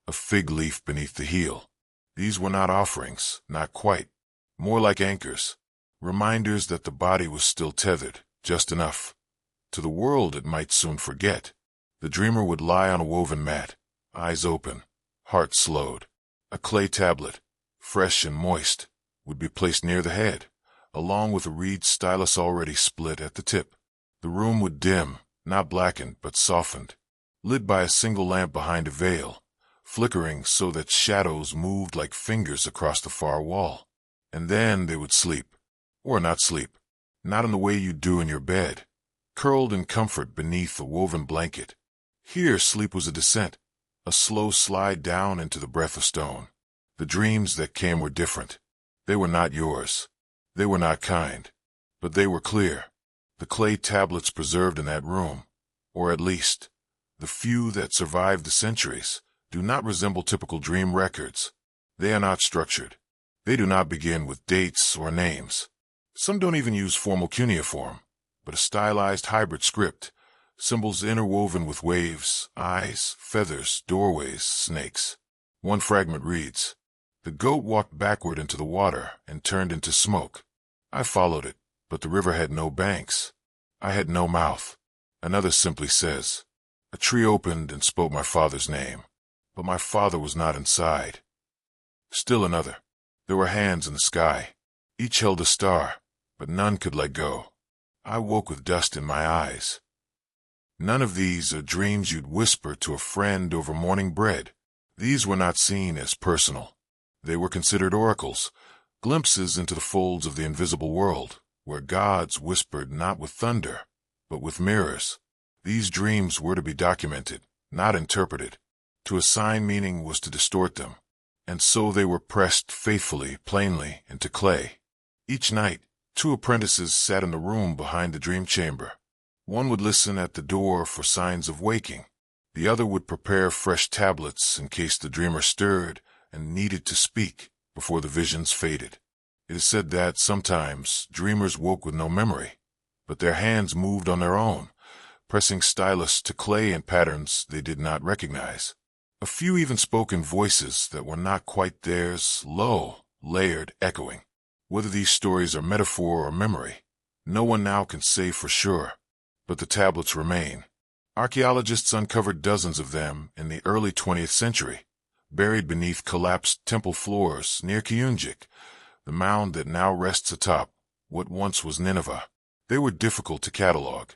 a fig leaf beneath the heel. These were not offerings, not quite, more like anchors, reminders that the body was still tethered, just enough. To the world it might soon forget. The dreamer would lie on a woven mat, eyes open, heart slowed. A clay tablet, fresh and moist, would be placed near the head, along with a reed stylus already split at the tip. The room would dim, not blackened but softened, lit by a single lamp behind a veil, flickering so that shadows moved like fingers across the far wall. And then they would sleep. Or not sleep. Not in the way you do in your bed, curled in comfort beneath a woven blanket. Here sleep was a descent, a slow slide down into the breath of stone. The dreams that came were different. They were not yours. They were not kind. But they were clear. The clay tablets preserved in that room, or at least, the few that survived the centuries, do not resemble typical dream records. They are not structured. They do not begin with dates or names. Some don't even use formal cuneiform, but a stylized hybrid script, symbols interwoven with waves, eyes, feathers, doorways, snakes. One fragment reads, "The goat walked backward into the water and turned into smoke. I followed it, but the river had no banks. I had no mouth." Another simply says, "A tree opened and spoke my father's name, but my father was not inside." Still another, "There were hands in the sky. Each held a star, but none could let go. I woke with dust in my eyes." None of these are dreams you'd whisper to a friend over morning bread. These were not seen as personal. They were considered oracles, glimpses into the folds of the invisible world, where gods whispered not with thunder, but with mirrors. These dreams were to be documented, not interpreted. To assign meaning was to distort them, and so they were pressed faithfully, plainly, into clay. Each night, 2 apprentices sat in the room behind the dream chamber. One would listen at the door for signs of waking. The other would prepare fresh tablets in case the dreamer stirred and needed to speak before the visions faded. It is said that sometimes dreamers woke with no memory, but their hands moved on their own, pressing stylus to clay in patterns they did not recognize. A few even spoke in voices that were not quite theirs, low, layered, echoing. Whether these stories are metaphor or memory, no one now can say for sure, but the tablets remain. Archaeologists uncovered dozens of them in the early 20th century, buried beneath collapsed temple floors near Kiyunjik, the mound that now rests atop what once was Nineveh. They were difficult to catalog.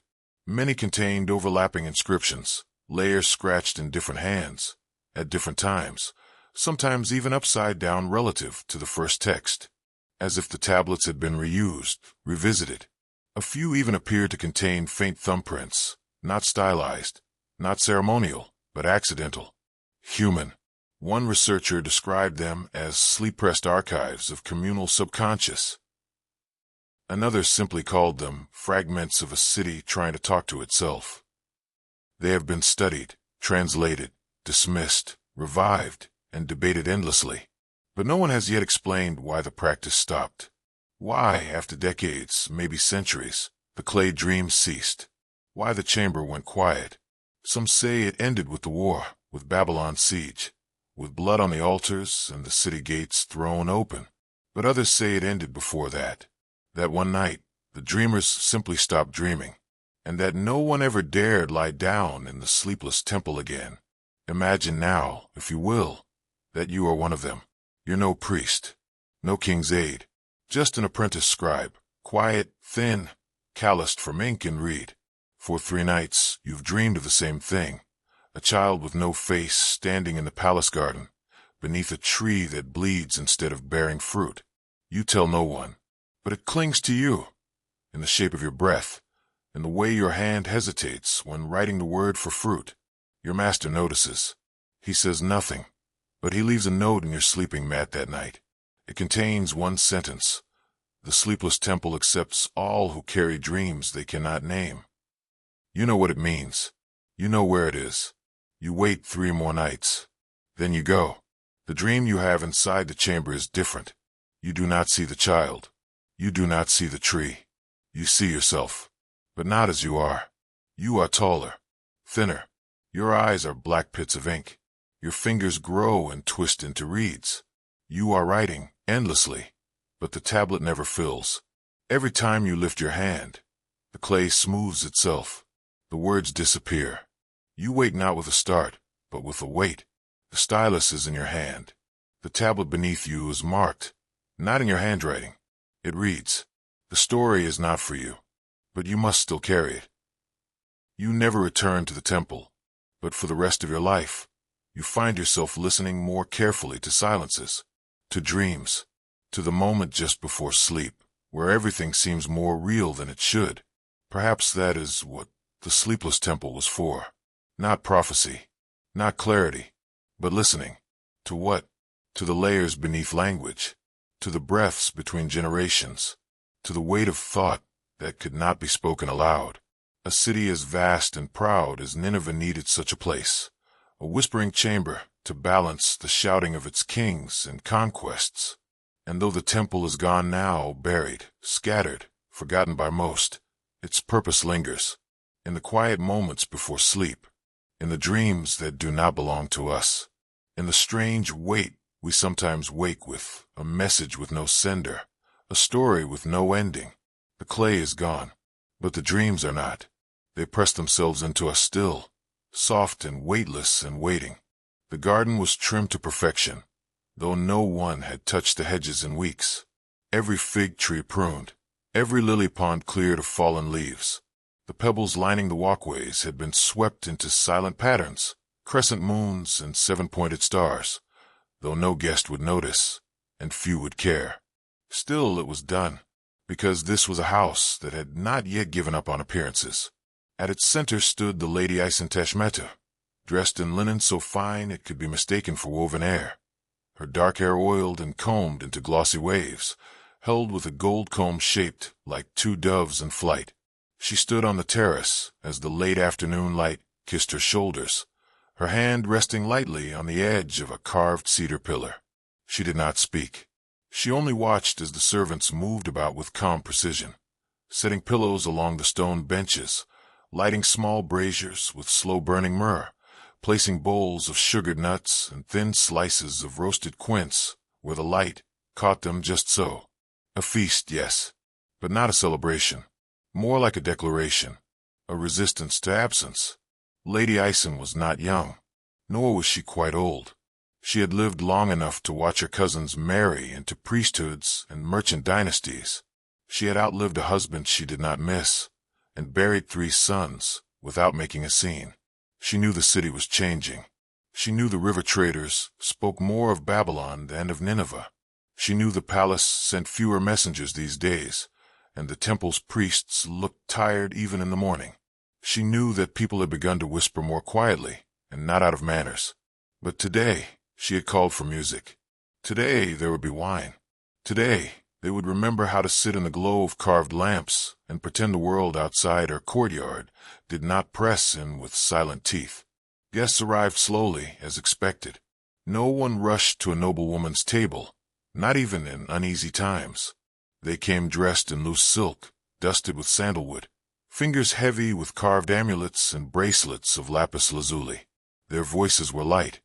Many contained overlapping inscriptions, layers scratched in different hands, at different times, sometimes even upside down relative to the first text, as if the tablets had been reused, revisited. A few even appeared to contain faint thumbprints, not stylized, not ceremonial, but accidental. Human. One researcher described them as sleep-pressed archives of communal subconscious. Another simply called them fragments of a city trying to talk to itself. They have been studied, translated, dismissed, revived, and debated endlessly. But no one has yet explained why the practice stopped. Why, after decades, maybe centuries, the clay dreams ceased. Why the chamber went quiet. Some say it ended with the war, with Babylon's siege, with blood on the altars and the city gates thrown open. But others say it ended before that. That one night, the dreamers simply stopped dreaming. and that no one ever dared lie down in the sleepless temple again. Imagine now, if you will, that you are one of them. You're no priest, no king's aide, just an apprentice scribe, quiet, thin, calloused from ink and reed. For 3 nights you've dreamed of the same thing, a child with no face standing in the palace garden, beneath a tree that bleeds instead of bearing fruit. You tell no one, but it clings to you, in the shape of your breath, in the way your hand hesitates when writing the word for fruit. Your master notices. He says nothing, but he leaves a note in your sleeping mat that night. It contains 1 sentence. The sleepless temple accepts all who carry dreams they cannot name. You know what it means. You know where it is. You wait 3 more nights. Then you go. The dream you have inside the chamber is different. You do not see the child. You do not see the tree. You see yourself, but not as you are. You are taller, thinner. Your eyes are black pits of ink. Your fingers grow and twist into reeds. You are writing endlessly, but the tablet never fills. Every time you lift your hand, the clay smooths itself. The words disappear. You wait not with a start, but with a wait. The stylus is in your hand. The tablet beneath you is marked, not in your handwriting. It reads, "The story is not for you, but you must still carry it." You never return to the temple, but for the rest of your life, you find yourself listening more carefully to silences, to dreams, to the moment just before sleep, where everything seems more real than it should. Perhaps that is what the sleepless temple was for. Not prophecy, not clarity, but listening. To what? To the layers beneath language, to the breaths between generations, to the weight of thought that could not be spoken aloud. A city as vast and proud as Nineveh needed such a place, a whispering chamber to balance the shouting of its kings and conquests. And though the temple is gone now, buried, scattered, forgotten by most, its purpose lingers, in the quiet moments before sleep, in the dreams that do not belong to us, in the strange wait we sometimes wake with, a message with no sender, a story with no ending. The clay is gone, but the dreams are not. They press themselves into us still, soft and weightless and waiting. The garden was trimmed to perfection, though no one had touched the hedges in weeks. Every fig tree pruned, every lily pond cleared of fallen leaves. The pebbles lining the walkways had been swept into silent patterns, crescent moons and 7-pointed stars, though no guest would notice, and few would care. Still it was done, because this was a house that had not yet given up on appearances. At its center stood the Lady Isenteshmeta, dressed in linen so fine it could be mistaken for woven air, her dark hair oiled and combed into glossy waves, held with a gold comb shaped like 2 doves in flight. She stood on the terrace as the late afternoon light kissed her shoulders, her hand resting lightly on the edge of a carved cedar pillar. She did not speak. She only watched as the servants moved about with calm precision, setting pillows along the stone benches, lighting small braziers with slow-burning myrrh, placing bowls of sugared nuts and thin slices of roasted quince where the light caught them just so. A feast, yes, but not a celebration. More like a declaration, a resistance to absence. Lady Isen was not young, nor was she quite old. She had lived long enough to watch her cousins marry into priesthoods and merchant dynasties. She had outlived a husband she did not miss, and buried 3 sons without making a scene. She knew the city was changing. She knew the river traders spoke more of Babylon than of Nineveh. She knew the palace sent fewer messengers these days, and the temple's priests looked tired even in the morning. She knew that people had begun to whisper more quietly, and not out of manners. But today, she had called for music. Today there would be wine. Today, they would remember how to sit in the glow of carved lamps and pretend the world outside her courtyard did not press in with silent teeth. Guests arrived slowly, as expected. No one rushed to a noblewoman's table, not even in uneasy times. They came dressed in loose silk, dusted with sandalwood, fingers heavy with carved amulets and bracelets of lapis lazuli. Their voices were light,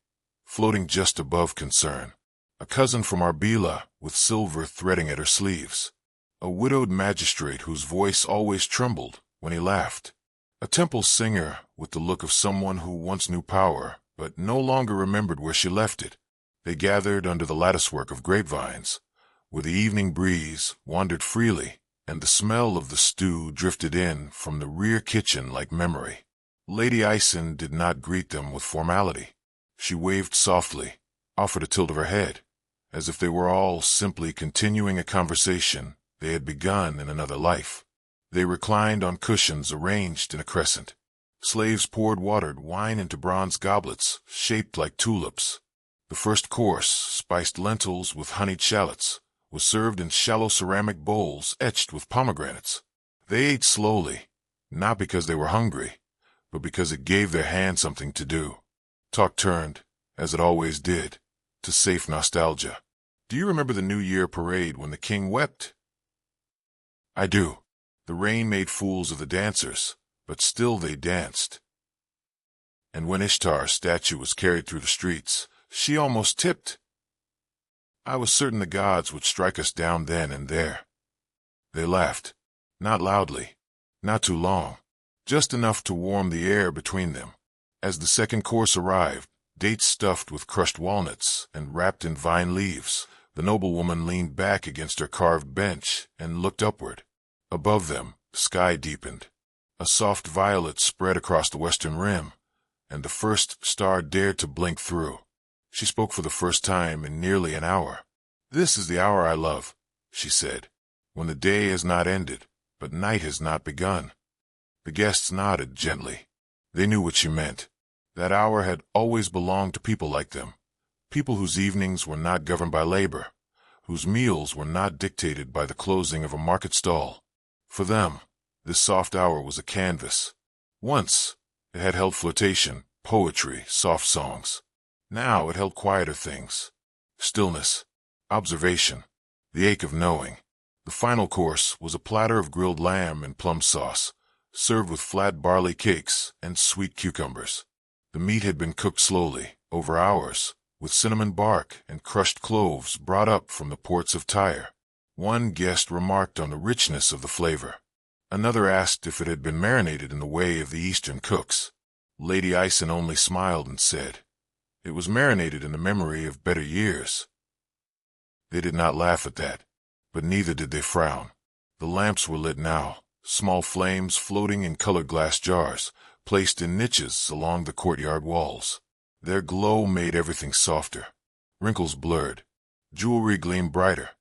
floating just above concern. A cousin from Arbela with silver threading at her sleeves. A widowed magistrate whose voice always trembled when he laughed. A temple singer with the look of someone who once knew power, but no longer remembered where she left it. They gathered under the latticework of grapevines, where the evening breeze wandered freely, and the smell of the stew drifted in from the rear kitchen like memory. Lady Ison did not greet them with formality. She waved softly, offered a tilt of her head, as if they were all simply continuing a conversation they had begun in another life. They reclined on cushions arranged in a crescent. Slaves poured watered wine into bronze goblets shaped like tulips. The first course, spiced lentils with honeyed shallots, was served in shallow ceramic bowls etched with pomegranates. They ate slowly, not because they were hungry, but because it gave their hand something to do. Talk turned, as it always did, to safe nostalgia. Do you remember the New Year parade when the king wept? I do. The rain made fools of the dancers, but still they danced. And when Ishtar's statue was carried through the streets, she almost tipped. I was certain the gods would strike us down then and there. They laughed, not loudly, not too long, just enough to warm the air between them. As the second course arrived, dates stuffed with crushed walnuts and wrapped in vine leaves, the noblewoman leaned back against her carved bench and looked upward. Above them, the sky deepened. A soft violet spread across the western rim, and the first star dared to blink through. She spoke for the first time in nearly an hour. "This is the hour I love," she said, "when the day has not ended, but night has not begun." The guests nodded gently. They knew what she meant. That hour had always belonged to people like them, people whose evenings were not governed by labor, whose meals were not dictated by the closing of a market stall. For them, this soft hour was a canvas. Once, it had held flirtation, poetry, soft songs. Now it held quieter things. Stillness, observation, the ache of knowing. The final course was a platter of grilled lamb and plum sauce, served with flat barley cakes and sweet cucumbers. The meat had been cooked slowly, over hours, with cinnamon bark and crushed cloves brought up from the ports of Tyre. One guest remarked on the richness of the flavor. Another asked if it had been marinated in the way of the Eastern cooks. Lady Ison only smiled and said, "It was marinated in the memory of better years." They did not laugh at that, but neither did they frown. The lamps were lit now, small flames floating in colored glass jars, placed in niches along the courtyard walls. Their glow made everything softer. Wrinkles blurred. Jewelry gleamed brighter.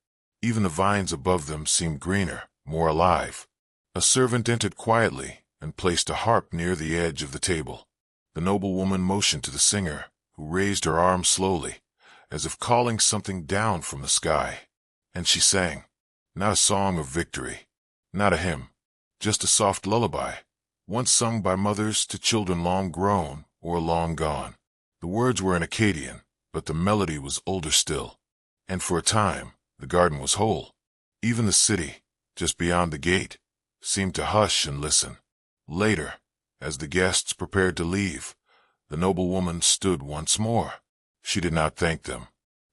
Even the vines above them seemed greener, more alive. A servant entered quietly and placed a harp near the edge of the table. The noblewoman motioned to the singer, who raised her arm slowly, as if calling something down from the sky. And she sang, not a song of victory, not a hymn, just a soft lullaby, once sung by mothers to children long grown or long gone. The words were in Akkadian, but the melody was older still. And for a time, the garden was whole. Even the city, just beyond the gate, seemed to hush and listen. Later, as the guests prepared to leave, the noblewoman stood once more. She did not thank them.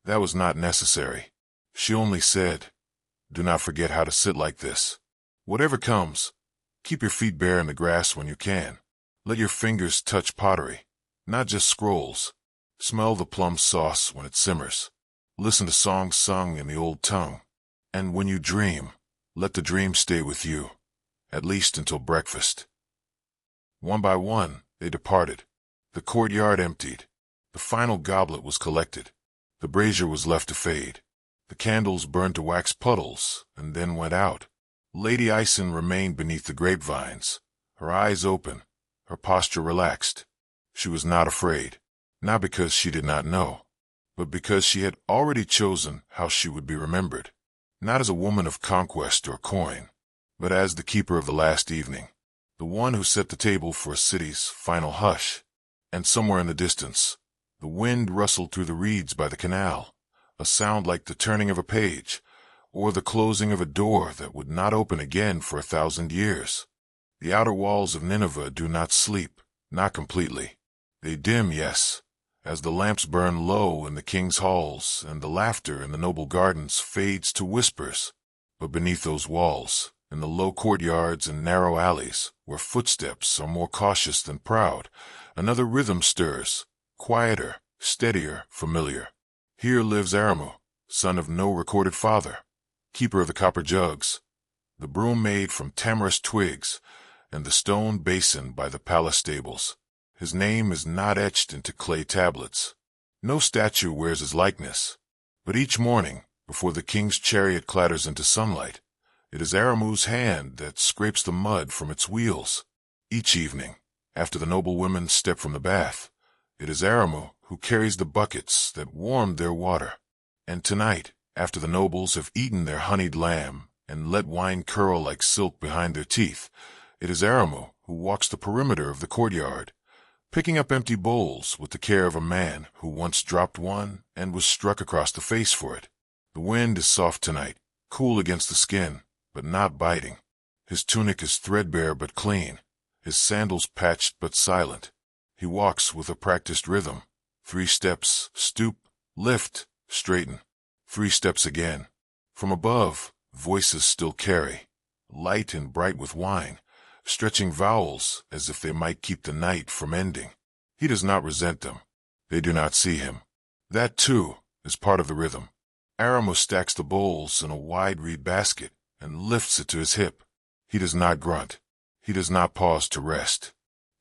That was not necessary. She only said, "Do not forget how to sit like this. Whatever comes, keep your feet bare in the grass when you can. Let your fingers touch pottery, not just scrolls. Smell the plum sauce when it simmers. Listen to songs sung in the old tongue. And when you dream, let the dream stay with you, at least until breakfast." One by one, they departed. The courtyard emptied. The final goblet was collected. The brazier was left to fade. The candles burned to wax puddles and then went out. Lady Ison remained beneath the grapevines, her eyes open, her posture relaxed. She was not afraid, not because she did not know, but because she had already chosen how she would be remembered, not as a woman of conquest or coin, but as the keeper of the last evening, the one who set the table for a city's final hush. And somewhere in the distance, the wind rustled through the reeds by the canal, a sound like the turning of a page, or the closing of a door that would not open again for 1,000 years. The outer walls of Nineveh do not sleep, not completely. They dim, yes, as the lamps burn low in the king's halls and the laughter in the noble gardens fades to whispers. But beneath those walls, in the low courtyards and narrow alleys, where footsteps are more cautious than proud, another rhythm stirs, quieter, steadier, familiar. Here lives Aramu, son of no recorded father, keeper of the copper jugs, the broom made from tamarisk twigs, and the stone basin by the palace stables. His name is not etched into clay tablets. No statue wears his likeness. But each morning, before the king's chariot clatters into sunlight, it is Aramu's hand that scrapes the mud from its wheels. Each evening, after the noble women step from the bath, it is Aramu who carries the buckets that warmed their water. And tonight, after the nobles have eaten their honeyed lamb and let wine curl like silk behind their teeth, it is Aramu who walks the perimeter of the courtyard, picking up empty bowls with the care of a man who once dropped one and was struck across the face for it. The wind is soft tonight, cool against the skin, but not biting. His tunic is threadbare but clean, his sandals patched but silent. He walks with a practiced rhythm. 3 steps, stoop, lift, straighten. 3 steps again. From above, voices still carry, light and bright with wine, stretching vowels as if they might keep the night from ending. He does not resent them. They do not see him. That, too, is part of the rhythm. Aramu stacks the bowls in a wide reed basket and lifts it to his hip. He does not grunt. He does not pause to rest.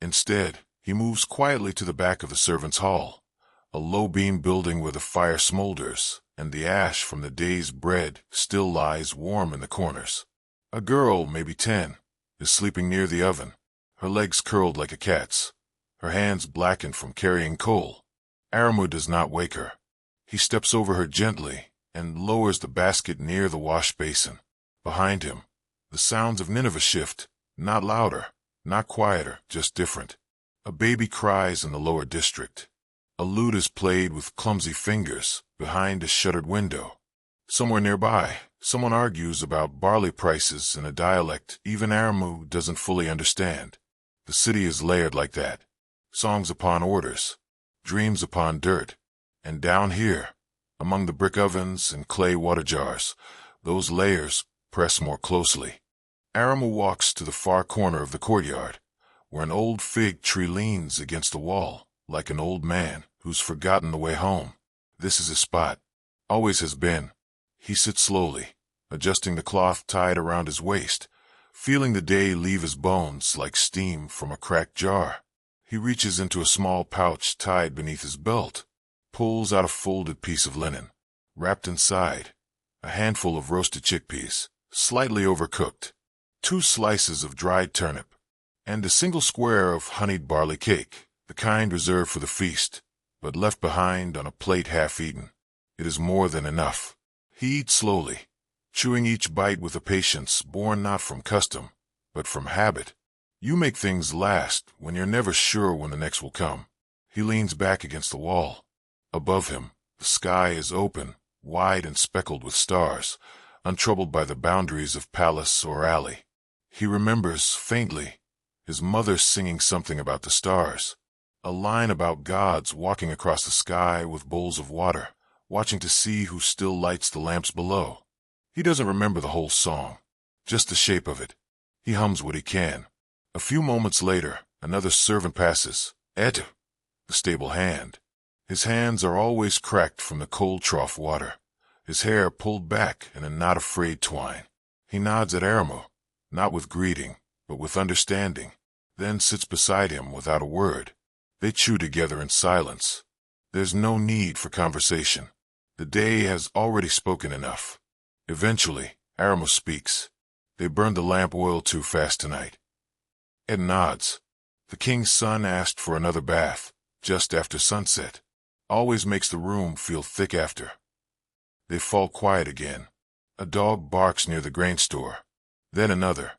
Instead, he moves quietly to the back of the servants' hall, a low-beam building where the fire smolders and the ash from the day's bread still lies warm in the corners. A girl, maybe 10, is sleeping near the oven, her legs curled like a cat's, her hands blackened from carrying coal. Aramu does not wake her. He steps over her gently and lowers the basket near the wash basin. Behind him, the sounds of Nineveh shift, not louder, not quieter, just different. A baby cries in the lower district. A lute is played with clumsy fingers behind a shuttered window. Somewhere nearby, someone argues about barley prices in a dialect even Aramu doesn't fully understand. The city is layered like that. Songs upon orders, dreams upon dirt. And down here, among the brick ovens and clay water jars, those layers press more closely. Aramu walks to the far corner of the courtyard, where an old fig tree leans against the wall, like an old man who's forgotten the way home. This is his spot. Always has been. He sits slowly, adjusting the cloth tied around his waist, feeling the day leave his bones like steam from a cracked jar. He reaches into a small pouch tied beneath his belt, pulls out a folded piece of linen. Wrapped inside, a handful of roasted chickpeas, slightly overcooked, 2 slices of dried turnip, and a single square of honeyed barley cake, the kind reserved for the feast, but left behind on a plate half-eaten. It is more than enough. He eats slowly, chewing each bite with a patience born not from custom, but from habit. You make things last when you're never sure when the next will come. He leans back against the wall. Above him, the sky is open, wide and speckled with stars, untroubled by the boundaries of palace or alley. He remembers, faintly, his mother singing something about the stars, a line about gods walking across the sky with bowls of water, watching to see who still lights the lamps below. He doesn't remember the whole song, just the shape of it. He hums what he can. A few moments later, another servant passes, Etu, the stable hand. His hands are always cracked from the cold trough water, his hair pulled back in a not-afraid twine. He nods at Aramu, not with greeting, but with understanding, then sits beside him without a word. They chew together in silence. There's no need for conversation. The day has already spoken enough. Eventually, Aramu speaks. They burned the lamp oil too fast tonight. Ed nods. The king's son asked for another bath, just after sunset. Always makes the room feel thick after. They fall quiet again. A dog barks near the grain store. Then another.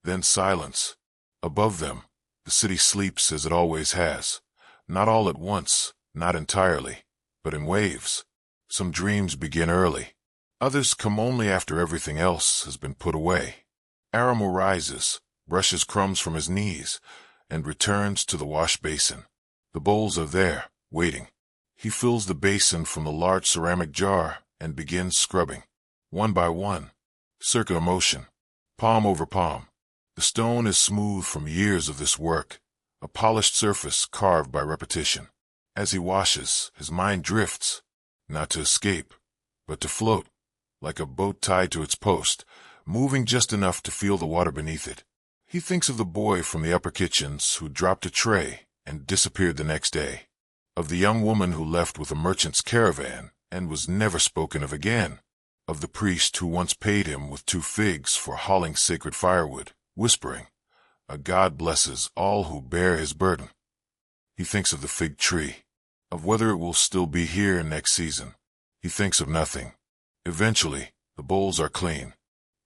Then silence. Above them, the city sleeps as it always has. Not all at once, not entirely, but in waves. Some dreams begin early. Others come only after everything else has been put away. Aramu rises, brushes crumbs from his knees, and returns to the wash basin. The bowls are there, waiting. He fills the basin from the large ceramic jar and begins scrubbing. One by one, circular motion, palm over palm. The stone is smooth from years of this work, a polished surface carved by repetition. As he washes, his mind drifts, not to escape, but to float, like a boat tied to its post, moving just enough to feel the water beneath it. He thinks of the boy from the upper kitchens who dropped a tray and disappeared the next day, of the young woman who left with a merchant's caravan and was never spoken of again, of the priest who once paid him with 2 figs for hauling sacred firewood, whispering, "A God blesses all who bear his burden." He thinks of the fig tree, of whether it will still be here next season. He thinks of nothing. Eventually, the bowls are clean.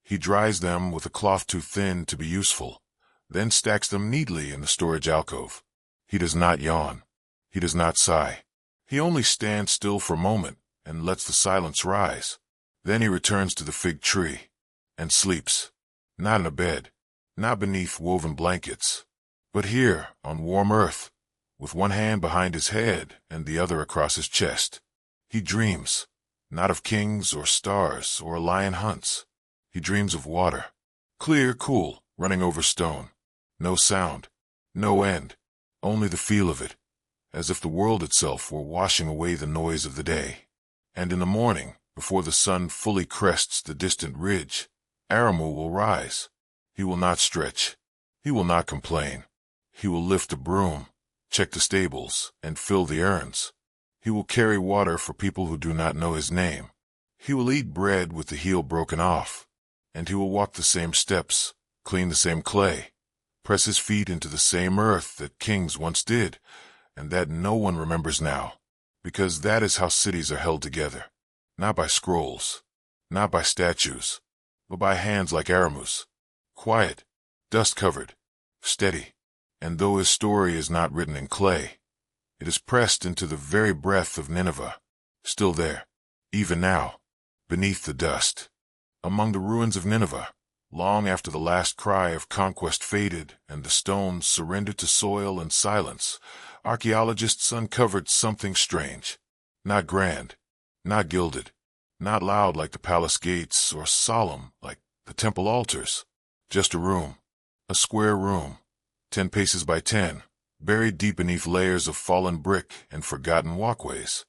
He dries them with a cloth too thin to be useful, then stacks them neatly in the storage alcove. He does not yawn. He does not sigh. He only stands still for a moment and lets the silence rise. Then he returns to the fig tree and sleeps, not in a bed, not beneath woven blankets, but here on warm earth, with one hand behind his head and the other across his chest. He dreams, not of kings or stars or lion hunts. He dreams of water, clear, cool, running over stone. No sound, no end, only the feel of it, as if the world itself were washing away the noise of the day. And in the morning, before the sun fully crests the distant ridge, Aramu will rise. He will not stretch. He will not complain. He will lift a broom, check the stables, and fill the urns. He will carry water for people who do not know his name. He will eat bread with the heel broken off, and he will walk the same steps, clean the same clay, press his feet into the same earth that kings once did, and that no one remembers now, because that is how cities are held together, not by scrolls, not by statues, but by hands like Aramu's, quiet, dust-covered, steady. And though his story is not written in clay, it is pressed into the very breath of Nineveh, still there, even now, beneath the dust. Among the ruins of Nineveh, long after the last cry of conquest faded and the stones surrendered to soil and silence, archaeologists uncovered something strange, not grand, not gilded, not loud like the palace gates or solemn like the temple altars, just a room, a square room, 10 paces by 10, buried deep beneath layers of fallen brick and forgotten walkways.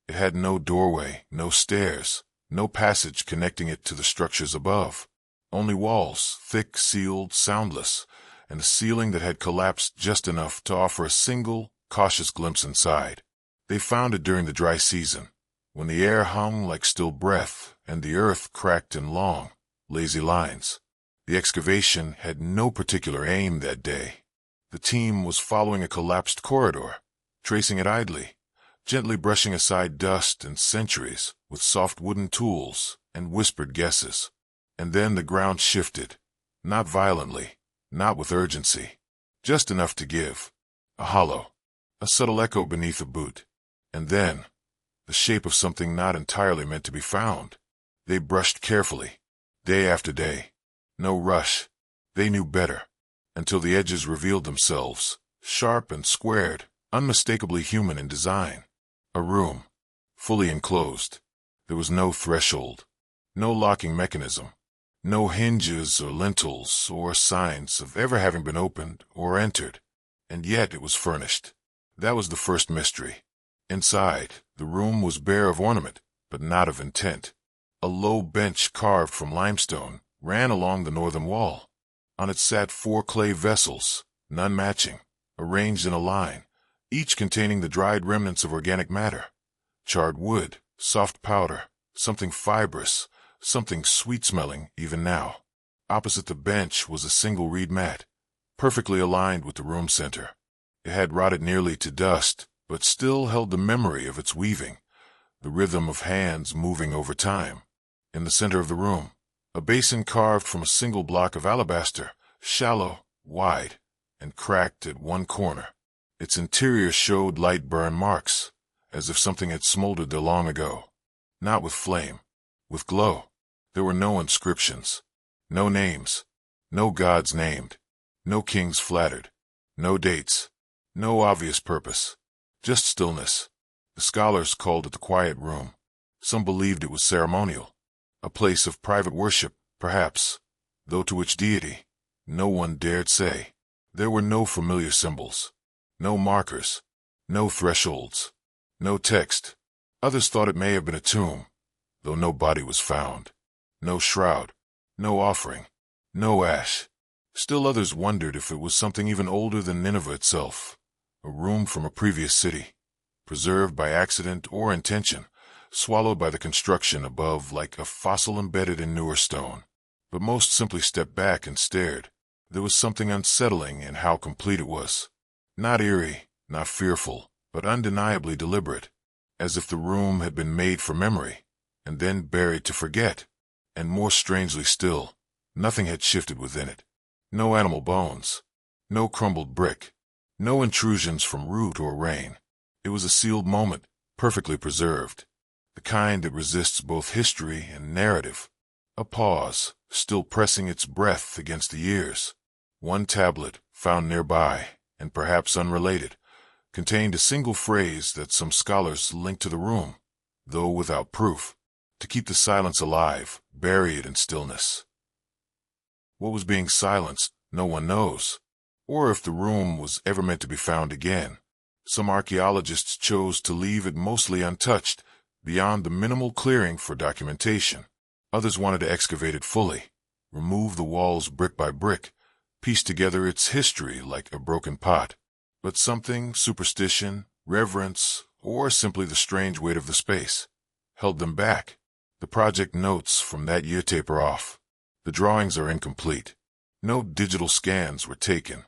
It had no doorway, no stairs, no passage connecting it to the structures above. Only walls, thick, sealed, soundless, and a ceiling that had collapsed just enough to offer a single, cautious glimpse inside. They found it during the dry season, when the air hung like still breath and the earth cracked in long, lazy lines. The excavation had no particular aim that day. The team was following a collapsed corridor, tracing it idly, gently brushing aside dust and centuries with soft wooden tools and whispered guesses. And then the ground shifted, not violently, not with urgency, just enough to give. A hollow, a subtle echo beneath a boot. And then, the shape of something not entirely meant to be found. They brushed carefully, day after day. No rush. They knew better. Until the edges revealed themselves, sharp and squared, unmistakably human in design. A room, fully enclosed. There was no threshold, no locking mechanism, no hinges or lintels or signs of ever having been opened or entered, and yet it was furnished. That was the first mystery. Inside, the room was bare of ornament, but not of intent. A low bench carved from limestone ran along the northern wall. On it sat 4 clay vessels, none matching, arranged in a line, each containing the dried remnants of organic matter. Charred wood, soft powder, something fibrous, something sweet-smelling even now. Opposite the bench was a single reed mat, perfectly aligned with the room center. It had rotted nearly to dust, but still held the memory of its weaving, the rhythm of hands moving over time. In the center of the room, a basin carved from a single block of alabaster, shallow, wide, and cracked at one corner. Its interior showed light burn marks, as if something had smoldered there long ago. Not with flame, with glow. There were no inscriptions, no names, no gods named, no kings flattered, no dates, no obvious purpose, just stillness. The scholars called it the quiet room. Some believed it was ceremonial, a place of private worship, perhaps. though to which deity, no one dared say. There were no familiar symbols, no markers, no thresholds, no text. Others thought it may have been a tomb, though no body was found, no shroud, no offering, no ash. Still others wondered if it was something even older than Nineveh itself, a room from a previous city, preserved by accident or intention, swallowed by the construction above like a fossil embedded in newer stone. But most simply stepped back and stared. There was something unsettling in how complete it was. Not eerie, not fearful, but undeniably deliberate, as if the room had been made for memory, and then buried to forget. And more strangely still, nothing had shifted within it. No animal bones, no crumbled brick, no intrusions from root or rain. It was a sealed moment, perfectly preserved, the kind that resists both history and narrative. A pause, still pressing its breath against the years. One tablet, found nearby, and perhaps unrelated, contained a single phrase that some scholars linked to the room, though without proof, to keep the silence alive, bury it in stillness. What was being silenced, no one knows, or if the room was ever meant to be found again. Some archaeologists chose to leave it mostly untouched, beyond the minimal clearing for documentation. Others wanted to excavate it fully, remove the walls brick by brick, piece together its history like a broken pot. But something, superstition, reverence, or simply the strange weight of the space, held them back. The project notes from that year taper off. The drawings are incomplete. No digital scans were taken.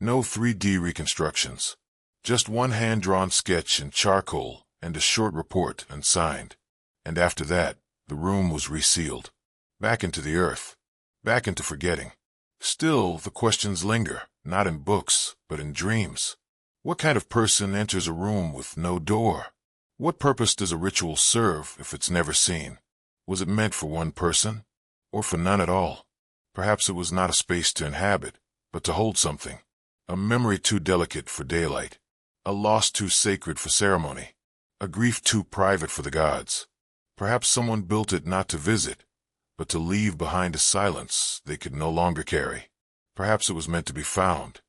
No 3D reconstructions. Just one hand-drawn sketch in charcoal and a short report unsigned. And after that, the room was resealed. Back into the earth. Back into forgetting. Still, the questions linger, not in books, but in dreams. What kind of person enters a room with no door? What purpose does a ritual serve if it's never seen? Was it meant for one person? Or for none at all? Perhaps it was not a space to inhabit, but to hold something. A memory too delicate for daylight. A loss too sacred for ceremony. A grief too private for the gods. Perhaps someone built it not to visit, but to leave behind a silence they could no longer carry. Perhaps it was meant to be found,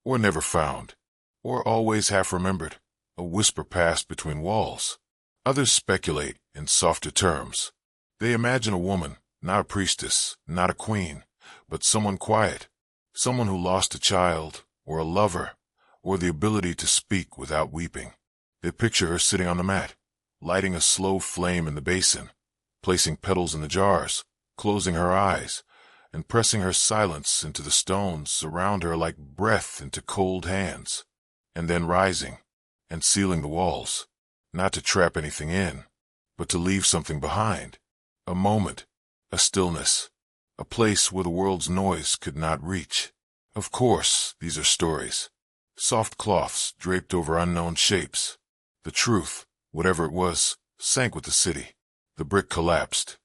or never found, or always half-remembered, a whisper passed between walls. Others speculate in softer terms. They imagine a woman, not a priestess, not a queen, but someone quiet, someone who lost a child, or a lover, or the ability to speak without weeping. They picture her sitting on the mat, lighting a slow flame in the basin, placing petals in the jars, closing her eyes, and pressing her silence into the stones around her like breath into cold hands, and then rising and sealing the walls, not to trap anything in, but to leave something behind, a moment, a stillness, a place where the world's noise could not reach. Of course, these are stories, soft cloths draped over unknown shapes. The truth, whatever it was, sank with the city. The brick collapsed.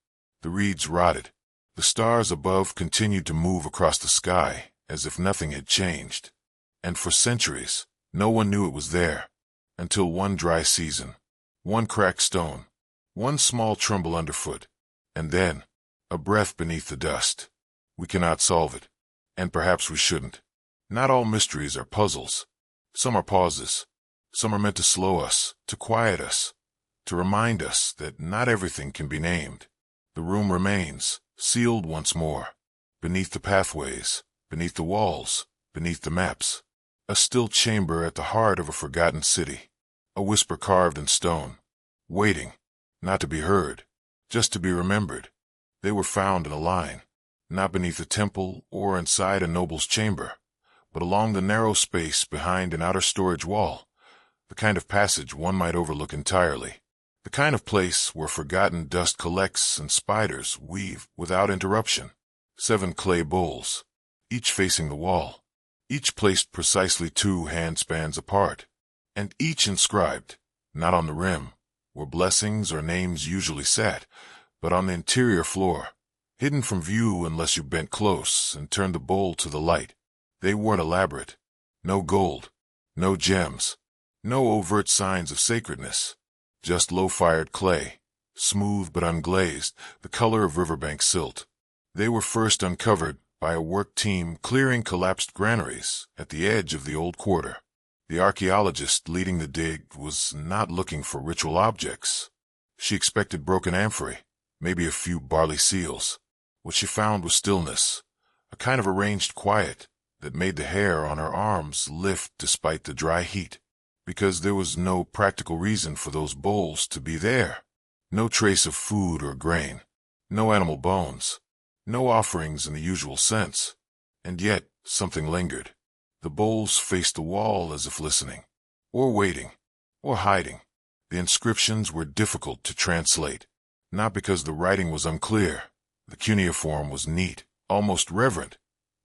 The reeds rotted. The stars above continued to move across the sky as if nothing had changed. And for centuries, no one knew it was there, until one dry season, one cracked stone, one small tremble underfoot, and then, a breath beneath the dust. We cannot solve it, and perhaps we shouldn't. Not all mysteries are puzzles. Some are pauses. Some are meant to slow us, to quiet us, to remind us that not everything can be named. The room remains, sealed once more, beneath the pathways, beneath the walls, beneath the maps. A still chamber at the heart of a forgotten city. A whisper carved in stone, waiting, not to be heard, just to be remembered. They were found in a line, not beneath a temple or inside a noble's chamber, but along the narrow space behind an outer storage wall, the kind of passage one might overlook entirely, the kind of place where forgotten dust collects and spiders weave without interruption. 7 clay bowls, each facing the wall, each placed precisely 2 handspans apart, and each inscribed, not on the rim, where blessings or names usually sat, but on the interior floor, hidden from view unless you bent close and turned the bowl to the light. They weren't elaborate. No gold, no gems, no overt signs of sacredness, just low-fired clay, smooth but unglazed, the color of riverbank silt. They were first uncovered by a work team clearing collapsed granaries at the edge of the old quarter. The archaeologist leading the dig was not looking for ritual objects. She expected broken amphorae, maybe a few barley seals. What she found was stillness, a kind of arranged quiet that made the hair on her arms lift despite the dry heat, because there was no practical reason for those bowls to be there. No trace of food or grain, no animal bones, no offerings in the usual sense. And yet something lingered. The bowls faced the wall as if listening, or waiting, or hiding. The inscriptions were difficult to translate, not because the writing was unclear. The cuneiform was neat, almost reverent,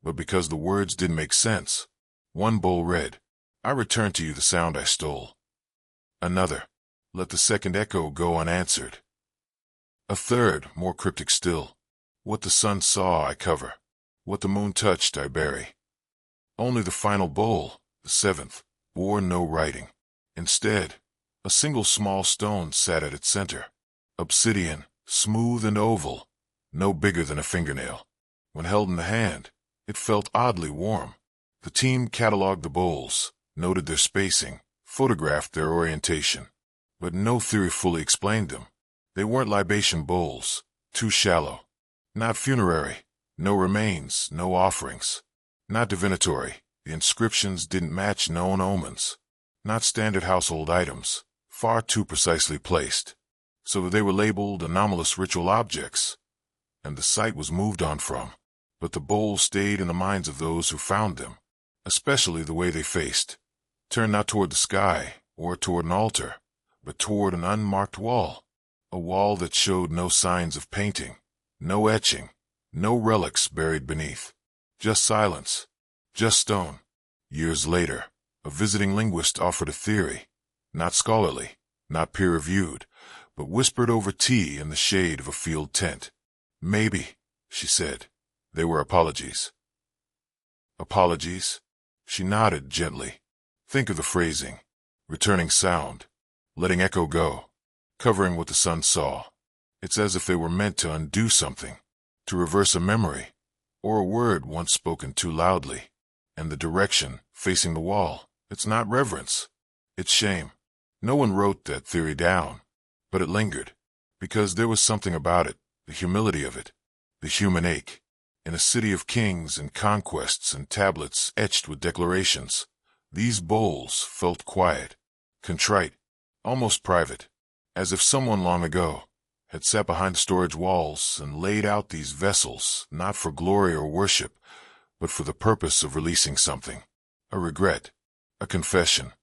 but because the words didn't make sense. One bowl read, "I return to you the sound I stole." Another, "Let the second echo go unanswered." A third, more cryptic still, "What the sun saw I cover, what the moon touched I bury." Only the final bowl, the seventh, bore no writing. Instead, a single small stone sat at its center, obsidian, smooth and oval, no bigger than a fingernail. When held in the hand, it felt oddly warm. The team cataloged the bowls, noted their spacing, photographed their orientation, but no theory fully explained them. They weren't libation bowls, too shallow. Not funerary, no remains, no offerings. Not divinatory, the inscriptions didn't match known omens. Not standard household items, far too precisely placed. So they were labeled anomalous ritual objects, and the site was moved on from. But the bowls stayed in the minds of those who found them, especially the way they faced. Turned not toward the sky or toward an altar, but toward an unmarked wall. A wall that showed no signs of painting, no etching, no relics buried beneath. Just silence, just stone. Years later, a visiting linguist offered a theory, not scholarly, not peer-reviewed, but whispered over tea in the shade of a field tent. "Maybe," she said, "they were apologies." Apologies? She nodded gently. Think of the phrasing. Returning sound. Letting echo go. Covering what the sun saw. It's as if they were meant to undo something. To reverse a memory. Or a word once spoken too loudly. And the direction, facing the wall, it's not reverence. It's shame. No one wrote that theory down. But it lingered. Because there was something about it, the humility of it. The human ache. In a city of kings and conquests and tablets etched with declarations, these bowls felt quiet, contrite, almost private, as if someone long ago had sat behind the storage walls and laid out these vessels not for glory or worship, but for the purpose of releasing something. A regret, a confession,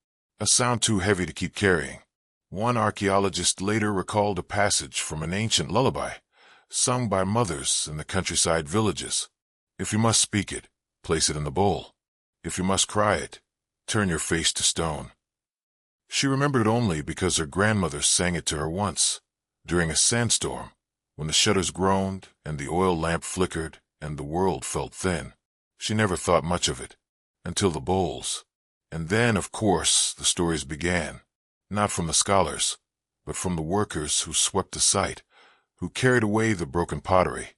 a sound too heavy to keep carrying. One archaeologist later recalled a passage from an ancient lullaby, sung by mothers in the countryside villages. If you must speak it, place it in the bowl. If you must cry it, turn your face to stone. She remembered it only because her grandmother sang it to her once, during a sandstorm, when the shutters groaned and the oil lamp flickered and the world felt thin. She never thought much of it, until the bowls. And then, of course, the stories began, not from the scholars, but from the workers who swept the site, who carried away the broken pottery,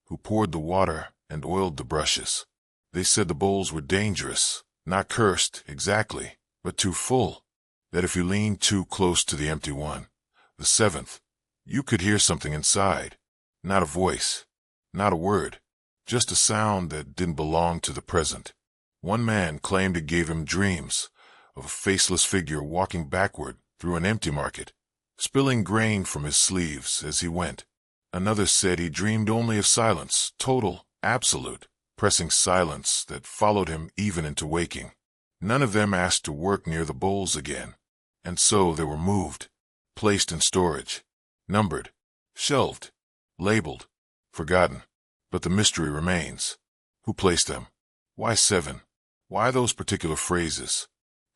who poured the water and oiled the brushes. They said the bowls were dangerous, not cursed, exactly, but too full, that if you leaned too close to the empty one, the seventh, you could hear something inside, not a voice, not a word, just a sound that didn't belong to the present. One man claimed it gave him dreams of a faceless figure walking backward through an empty market, spilling grain from his sleeves as he went. Another said he dreamed only of silence, total, absolute, pressing silence that followed him even into waking. None of them asked to work near the bowls again, and so they were moved, placed in storage, numbered, shelved, labeled, forgotten. But the mystery remains. Who placed them? Why 7? Why those particular phrases?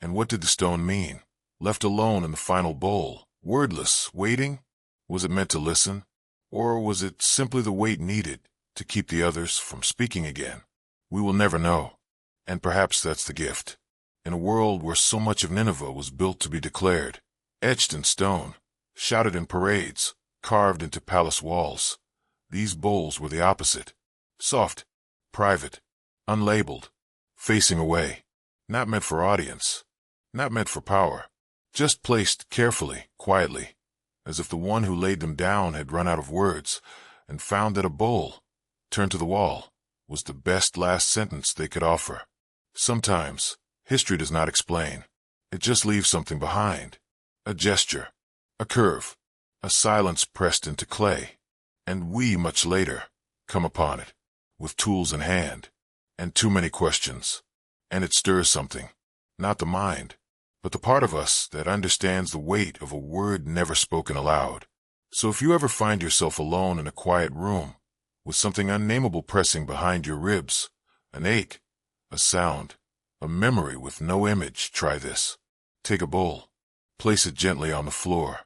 And what did the stone mean? Left alone in the final bowl, wordless, waiting? Was it meant to listen? Or was it simply the wait needed to keep the others from speaking again? We will never know. And perhaps that's the gift. In a world where so much of Nineveh was built to be declared, etched in stone, shouted in parades, carved into palace walls, these bowls were the opposite. Soft, private, unlabeled, facing away, not meant for audience, not meant for power, just placed carefully, quietly, as if the one who laid them down had run out of words and found that a bowl, turned to the wall, was the best last sentence they could offer. Sometimes, history does not explain. It just leaves something behind. A gesture, a curve, a silence pressed into clay. And we, much later, come upon it, with tools in hand, and too many questions. And it stirs something, not the mind, but the part of us that understands the weight of a word never spoken aloud. So if you ever find yourself alone in a quiet room, with something unnameable pressing behind your ribs, an ache, a sound, a memory with no image, try this. Take a bowl, place it gently on the floor,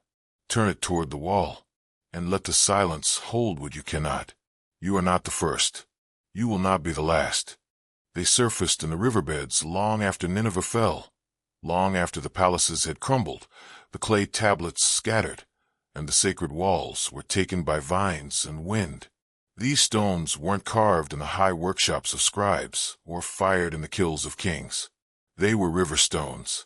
turn it toward the wall, and let the silence hold what you cannot. You are not the first. You will not be the last. They surfaced in the riverbeds long after Nineveh fell, long after the palaces had crumbled, the clay tablets scattered, and the sacred walls were taken by vines and wind. These stones weren't carved in the high workshops of scribes or fired in the kilns of kings. They were river stones,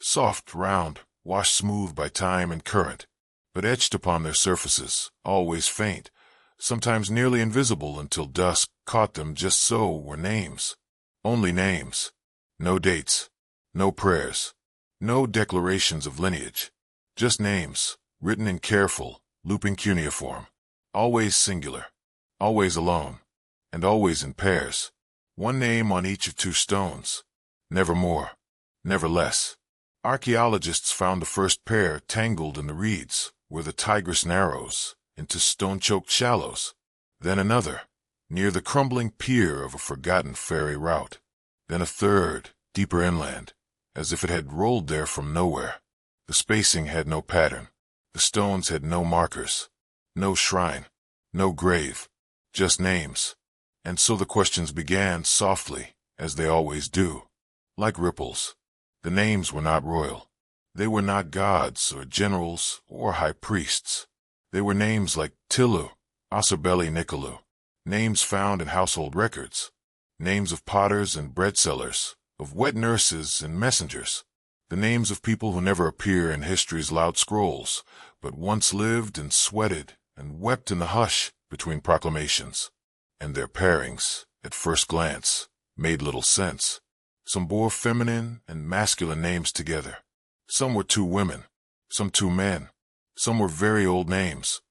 soft, round, washed smooth by time and current, but etched upon their surfaces, always faint, sometimes nearly invisible until dusk caught them just so, were names. Only names. No dates. No prayers. No declarations of lineage. Just names, written in careful, looping cuneiform. Always singular. Always alone. And always in pairs. One name on each of two stones. Never more. Never less. Archaeologists found the first pair tangled in the reeds, where the Tigris narrows, into stone-choked shallows. Then another, near the crumbling pier of a forgotten ferry route. Then a third, deeper inland, as if it had rolled there from nowhere. The spacing had no pattern. The stones had no markers. No shrine. No grave. Just names. And so the questions began softly, as they always do. Like ripples. The names were not royal. They were not gods or generals or high priests. They were names like Tilu, Asabeli Nicolou, names found in household records, names of potters and bread sellers, of wet nurses and messengers, the names of people who never appear in history's loud scrolls, but once lived and sweated and wept in the hush between proclamations. And their pairings, at first glance, made little sense. Some bore feminine and masculine names together. Some were two women, some two men. Some were very old names,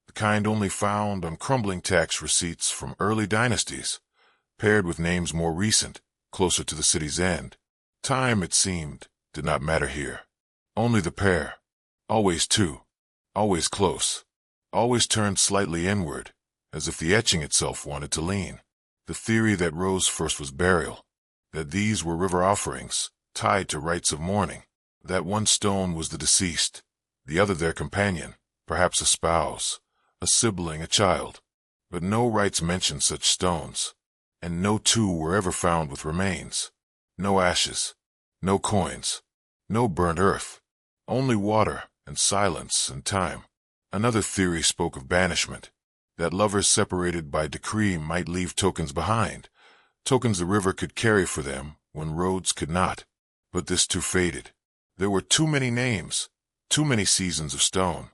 the kind only found on crumbling tax receipts from early dynasties, paired with names more recent, closer to the city's end. Time, it seemed, did not matter here. Only the pair. Always two. Always close. Always turned slightly inward, as if the etching itself wanted to lean. The theory that rose first was burial, that these were river offerings, tied to rites of mourning, that one stone was the deceased, the other their companion, perhaps a spouse, a sibling, a child. But no rites mentioned such stones, and no two were ever found with remains. No ashes, no coins, no burnt earth, only water and silence and time. Another theory spoke of banishment, that lovers separated by decree might leave tokens behind, tokens the river could carry for them when roads could not. But this too faded. There were too many names, too many seasons of stone.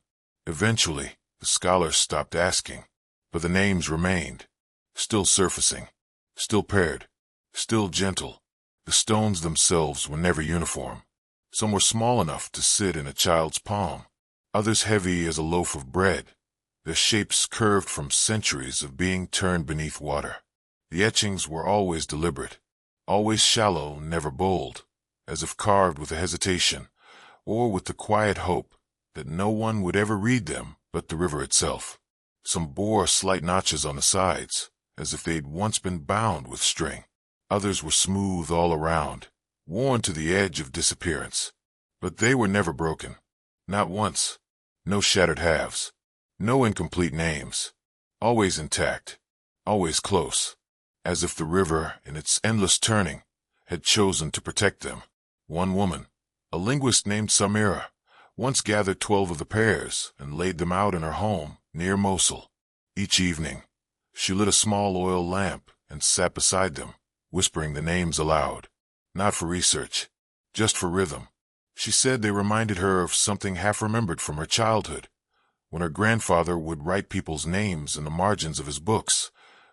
Eventually, the scholars stopped asking, but the names remained, still surfacing, still paired, still gentle. The stones themselves were never uniform. Some were small enough to sit in a child's palm, others heavy as a loaf of bread, their shapes curved from centuries of being turned beneath water. The etchings were always deliberate, always shallow, never bold, as if carved with a hesitation, or with the quiet hope that no one would ever read them but the river itself. Some bore slight notches on the sides, as if they'd once been bound with string. Others were smooth all around, worn to the edge of disappearance. But they were never broken. Not once. No shattered halves. No incomplete names. Always intact. Always close. As if the river, in its endless turning, had chosen to protect them. One woman, a linguist named Samira, once gathered 12 of the pairs and laid them out in her home near Mosul. Each evening, she lit a small oil lamp and sat beside them, whispering the names aloud. Not for research, just for rhythm. She said they reminded her of something half-remembered from her childhood, when her grandfather would write people's names in the margins of his books,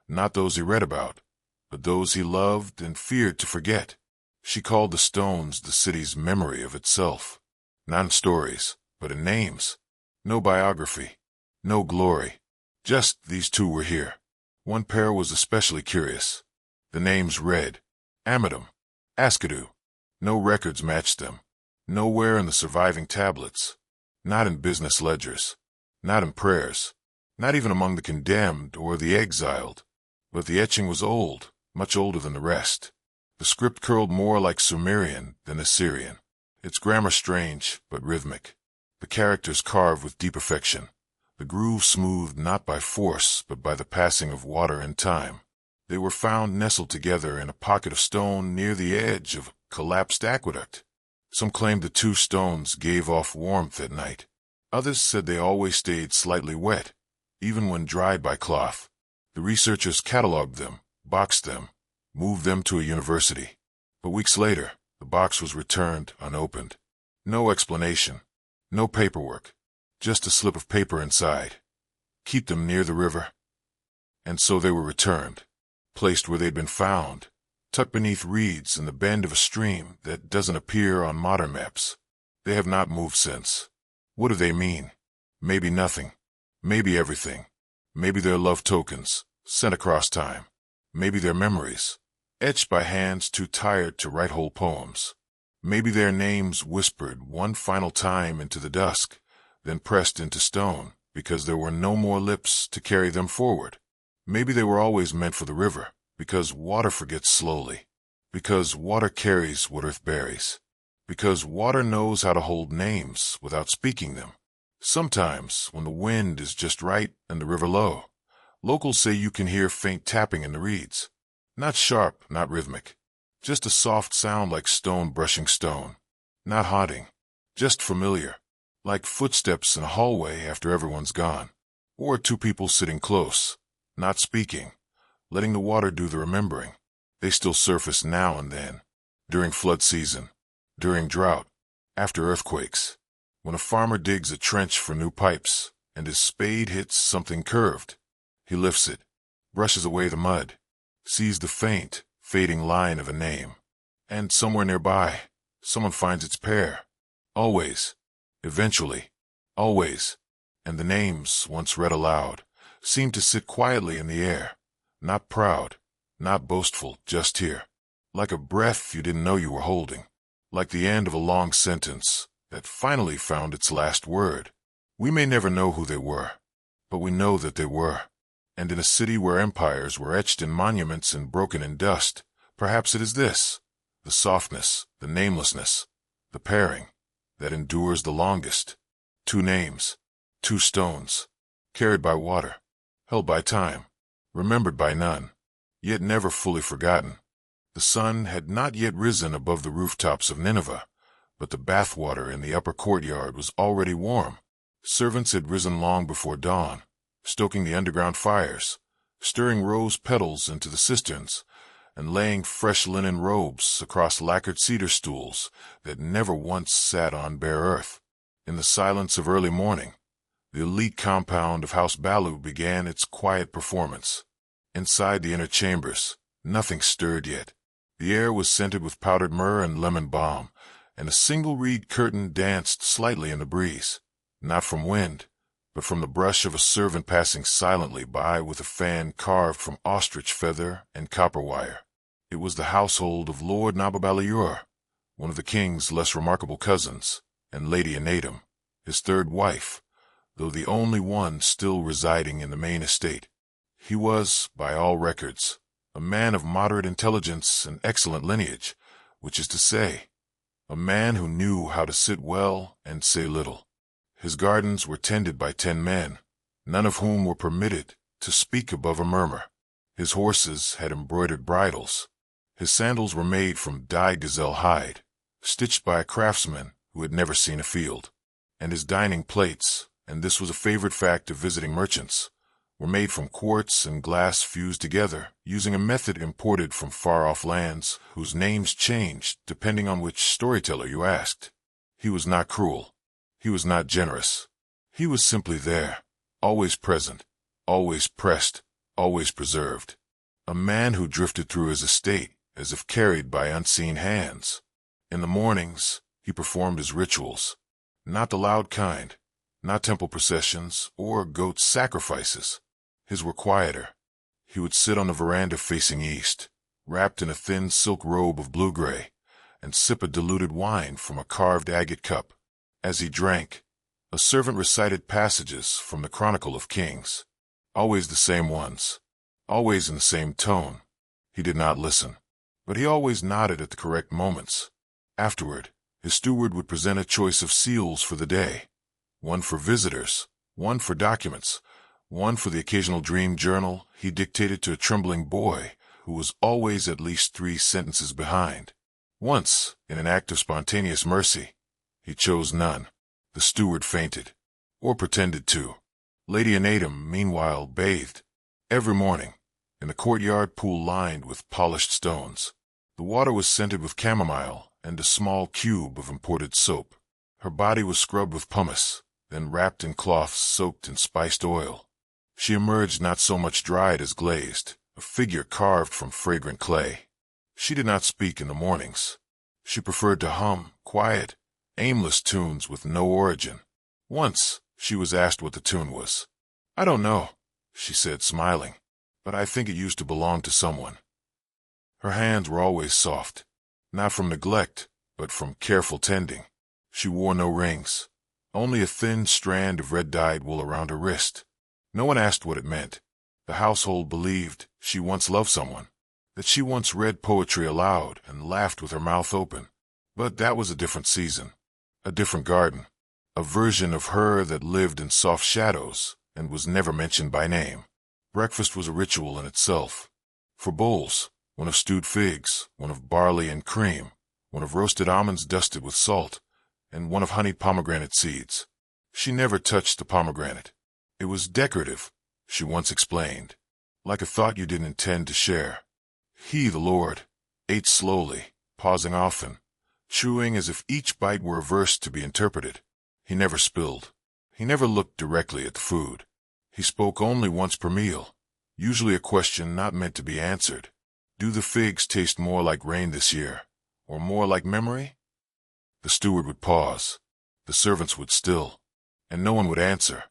not those he read about, but those he loved and feared to forget. She called the stones the city's memory of itself, not in stories, but in names. No biography, no glory. Just these two were here. One pair was especially curious. The names read Amadam, Askadu. No records matched them. Nowhere in the surviving tablets. Not in business ledgers. Not in prayers. Not even among the condemned or the exiled. But the etching was old, much older than the rest. The script curled more like Sumerian than Assyrian. Its grammar strange, but rhythmic. The characters carved with deep affection. The groove smoothed not by force, but by the passing of water and time. They were found nestled together in a pocket of stone near the edge of a collapsed aqueduct. Some claimed the two stones gave off warmth at night. Others said they always stayed slightly wet, even when dried by cloth. The researchers cataloged them, boxed them, moved them to a university. But weeks later, the box was returned unopened. No explanation, no paperwork, just a slip of paper inside. Keep them near the river. And so they were returned, placed where they'd been found, tucked beneath reeds in the bend of a stream that doesn't appear on modern maps. They have not moved since. What do they mean? Maybe nothing. Maybe everything. Maybe they're love tokens, sent across time. Maybe they're memories, etched by hands too tired to write whole poems. Maybe their names whispered one final time into the dusk, then pressed into stone, because there were no more lips to carry them forward. Maybe they were always meant for the river, because water forgets slowly, because water carries what earth buries, because water knows how to hold names without speaking them. Sometimes, when the wind is just right and the river low, locals say you can hear faint tapping in the reeds. Not sharp, not rhythmic. Just a soft sound like stone brushing stone. Not haunting, just familiar. Like footsteps in a hallway after everyone's gone. Or two people sitting close, not speaking, letting the water do the remembering. They still surface now and then. During flood season. During drought. After earthquakes. When a farmer digs a trench for new pipes, and his spade hits something curved. He lifts it, brushes away the mud, sees the faint, fading line of a name. And somewhere nearby, someone finds its pair. Always. Eventually. Always. And the names, once read aloud, seem to sit quietly in the air. Not proud, not boastful, just here. Like a breath you didn't know you were holding. Like the end of a long sentence that finally found its last word. We may never know who they were, but we know that they were. And in a city where empires were etched in monuments and broken in dust, perhaps it is this, the softness, the namelessness, the pairing, that endures the longest. Two names, two stones, carried by water, held by time, remembered by none, yet never fully forgotten. The sun had not yet risen above the rooftops of Nineveh, but the bathwater in the upper courtyard was already warm. Servants had risen long before dawn, stoking the underground fires, stirring rose petals into the cisterns, and laying fresh linen robes across lacquered cedar stools that never once sat on bare earth. In the silence of early morning, the elite compound of House Balu began its quiet performance. Inside the inner chambers, nothing stirred yet. The air was scented with powdered myrrh and lemon balm, and a single reed curtain danced slightly in the breeze, not from wind, but from the brush of a servant passing silently by with a fan carved from ostrich feather and copper wire. It was the household of Lord Nababaliur, one of the king's less remarkable cousins, and Lady Anadam, his third wife, though the only one still residing in the main estate. He was, by all records, a man of moderate intelligence and excellent lineage, which is to say, a man who knew how to sit well and say little. His gardens were tended by 10 men, none of whom were permitted to speak above a murmur. His horses had embroidered bridles. His sandals were made from dyed gazelle hide, stitched by a craftsman who had never seen a field. And his dining plates, and this was a favorite fact of visiting merchants, were made from quartz and glass fused together using a method imported from far-off lands whose names changed depending on which storyteller you asked. He was not cruel. He was not generous. He was simply there, always present, always pressed, always preserved. A man who drifted through his estate as if carried by unseen hands. In the mornings, he performed his rituals. Not the loud kind, not temple processions or goat sacrifices. His were quieter. He would sit on the veranda facing east, wrapped in a thin silk robe of blue-gray, and sip a diluted wine from a carved agate cup. As he drank, a servant recited passages from the Chronicle of Kings. Always the same ones, always in the same tone. He did not listen, but he always nodded at the correct moments. Afterward, his steward would present a choice of seals for the day. One for visitors, one for documents, one for the occasional dream journal he dictated to a trembling boy who was always at least 3 sentences behind. Once, in an act of spontaneous mercy, he chose none. The steward fainted, or pretended to. Lady Anadam, meanwhile, bathed. Every morning, in the courtyard pool lined with polished stones. The water was scented with chamomile and a small cube of imported soap. Her body was scrubbed with pumice, then wrapped in cloths soaked in spiced oil. She emerged not so much dried as glazed, a figure carved from fragrant clay. She did not speak in the mornings. She preferred to hum quiet, aimless tunes with no origin. Once, she was asked what the tune was. "I don't know," she said, smiling, "but I think it used to belong to someone." Her hands were always soft, not from neglect, but from careful tending. She wore no rings, only a thin strand of red-dyed wool around her wrist. No one asked what it meant. The household believed she once loved someone, that she once read poetry aloud and laughed with her mouth open. But that was a different season, a different garden, a version of her that lived in soft shadows and was never mentioned by name. Breakfast was a ritual in itself. For bowls, one of stewed figs, one of barley and cream, one of roasted almonds dusted with salt, and one of honeyed pomegranate seeds. She never touched the pomegranate. It was decorative, she once explained, like a thought you didn't intend to share. He, the Lord, ate slowly, pausing often, chewing as if each bite were a verse to be interpreted. He never spilled. He never looked directly at the food. He spoke only once per meal, usually a question not meant to be answered. "Do the figs taste more like rain this year, or more like memory?" The steward would pause. The servants would still, and no one would answer,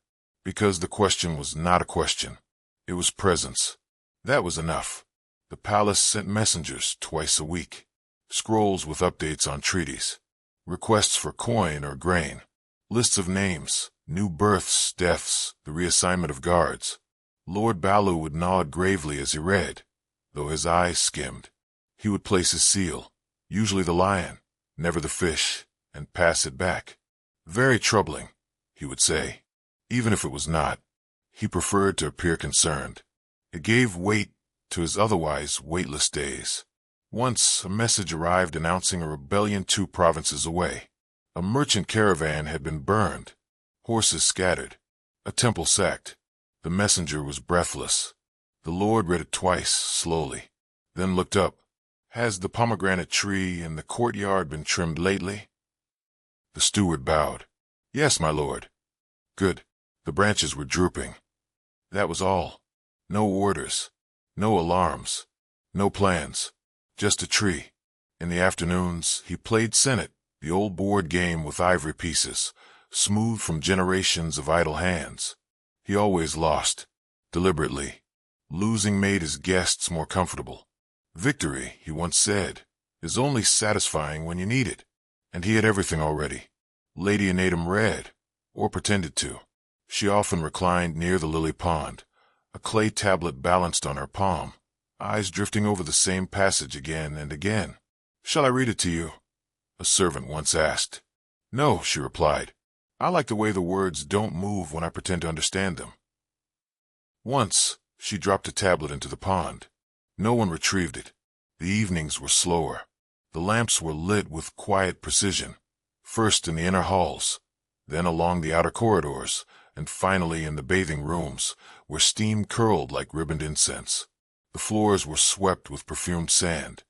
because the question was not a question. It was presence. That was enough. The palace sent messengers twice a week, scrolls with updates on treaties, requests for coin or grain, lists of names, new births, deaths, the reassignment of guards. Lord Baloo would nod gravely as he read, though his eyes skimmed. He would place his seal, usually the lion, never the fish, and pass it back. "Very troubling," he would say. Even if it was not, he preferred to appear concerned. It gave weight to his otherwise weightless days. Once, a message arrived announcing a rebellion 2 provinces away. A merchant caravan had been burned, horses scattered, a temple sacked. The messenger was breathless. The Lord read it twice, slowly, then looked up. "Has the pomegranate tree in the courtyard been trimmed lately?" The steward bowed. "Yes, my lord." "Good." The branches were drooping. That was all. No orders, no alarms, no plans, just a tree. In the afternoons, he played Senate, the old board game with ivory pieces, smooth from generations of idle hands. He always lost, deliberately. Losing made his guests more comfortable. Victory, he once said, is only satisfying when you need it. And he had everything already. Lady Anadam read, or pretended to. She often reclined near the lily pond, a clay tablet balanced on her palm, eyes drifting over the same passage again and again. "Shall I read it to you?" a servant once asked. "No," she replied. "I like the way the words don't move when I pretend to understand them." Once, she dropped a tablet into the pond. No one retrieved it. The evenings were slower. The lamps were lit with quiet precision, first in the inner halls, then along the outer corridors, and finally in the bathing rooms, where steam curled like ribboned incense. The floors were swept with perfumed sand.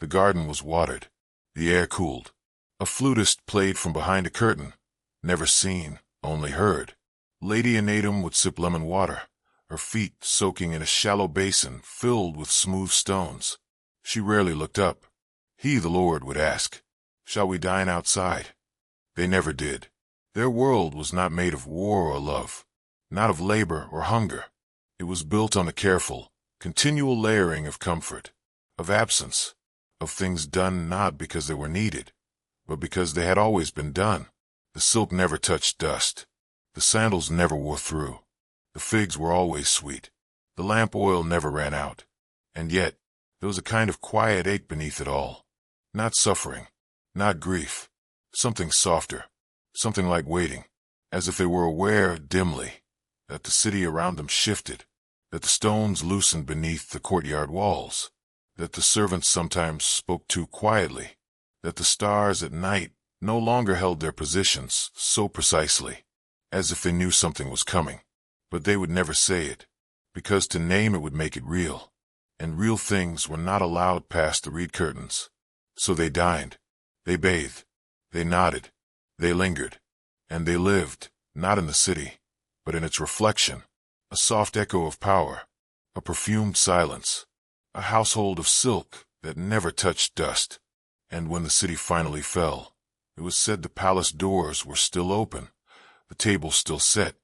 The garden was watered. The air cooled. A flutist played from behind a curtain, never seen, only heard. Lady Anadem would sip lemon water, her feet soaking in a shallow basin filled with smooth stones. She rarely looked up. He, the Lord, would ask, "Shall we dine outside?" They never did. Their world was not made of war or love, not of labor or hunger. It was built on the careful, continual layering of comfort, of absence, of things done not because they were needed, but because they had always been done. The silk never touched dust. The sandals never wore through. The figs were always sweet. The lamp oil never ran out. And yet, there was a kind of quiet ache beneath it all. Not suffering, not grief. Something softer, something like waiting, as if they were aware dimly that the city around them shifted, that the stones loosened beneath the courtyard walls, that the servants sometimes spoke too quietly, that the stars at night no longer held their positions so precisely, as if they knew something was coming. But they would never say it, because to name it would make it real, and real things were not allowed past the reed curtains. So they dined, they bathed, they nodded, they lingered, and they lived, not in the city, but in its reflection, a soft echo of power, a perfumed silence, a household of silk that never touched dust. And when the city finally fell, it was said the palace doors were still open, the table still set,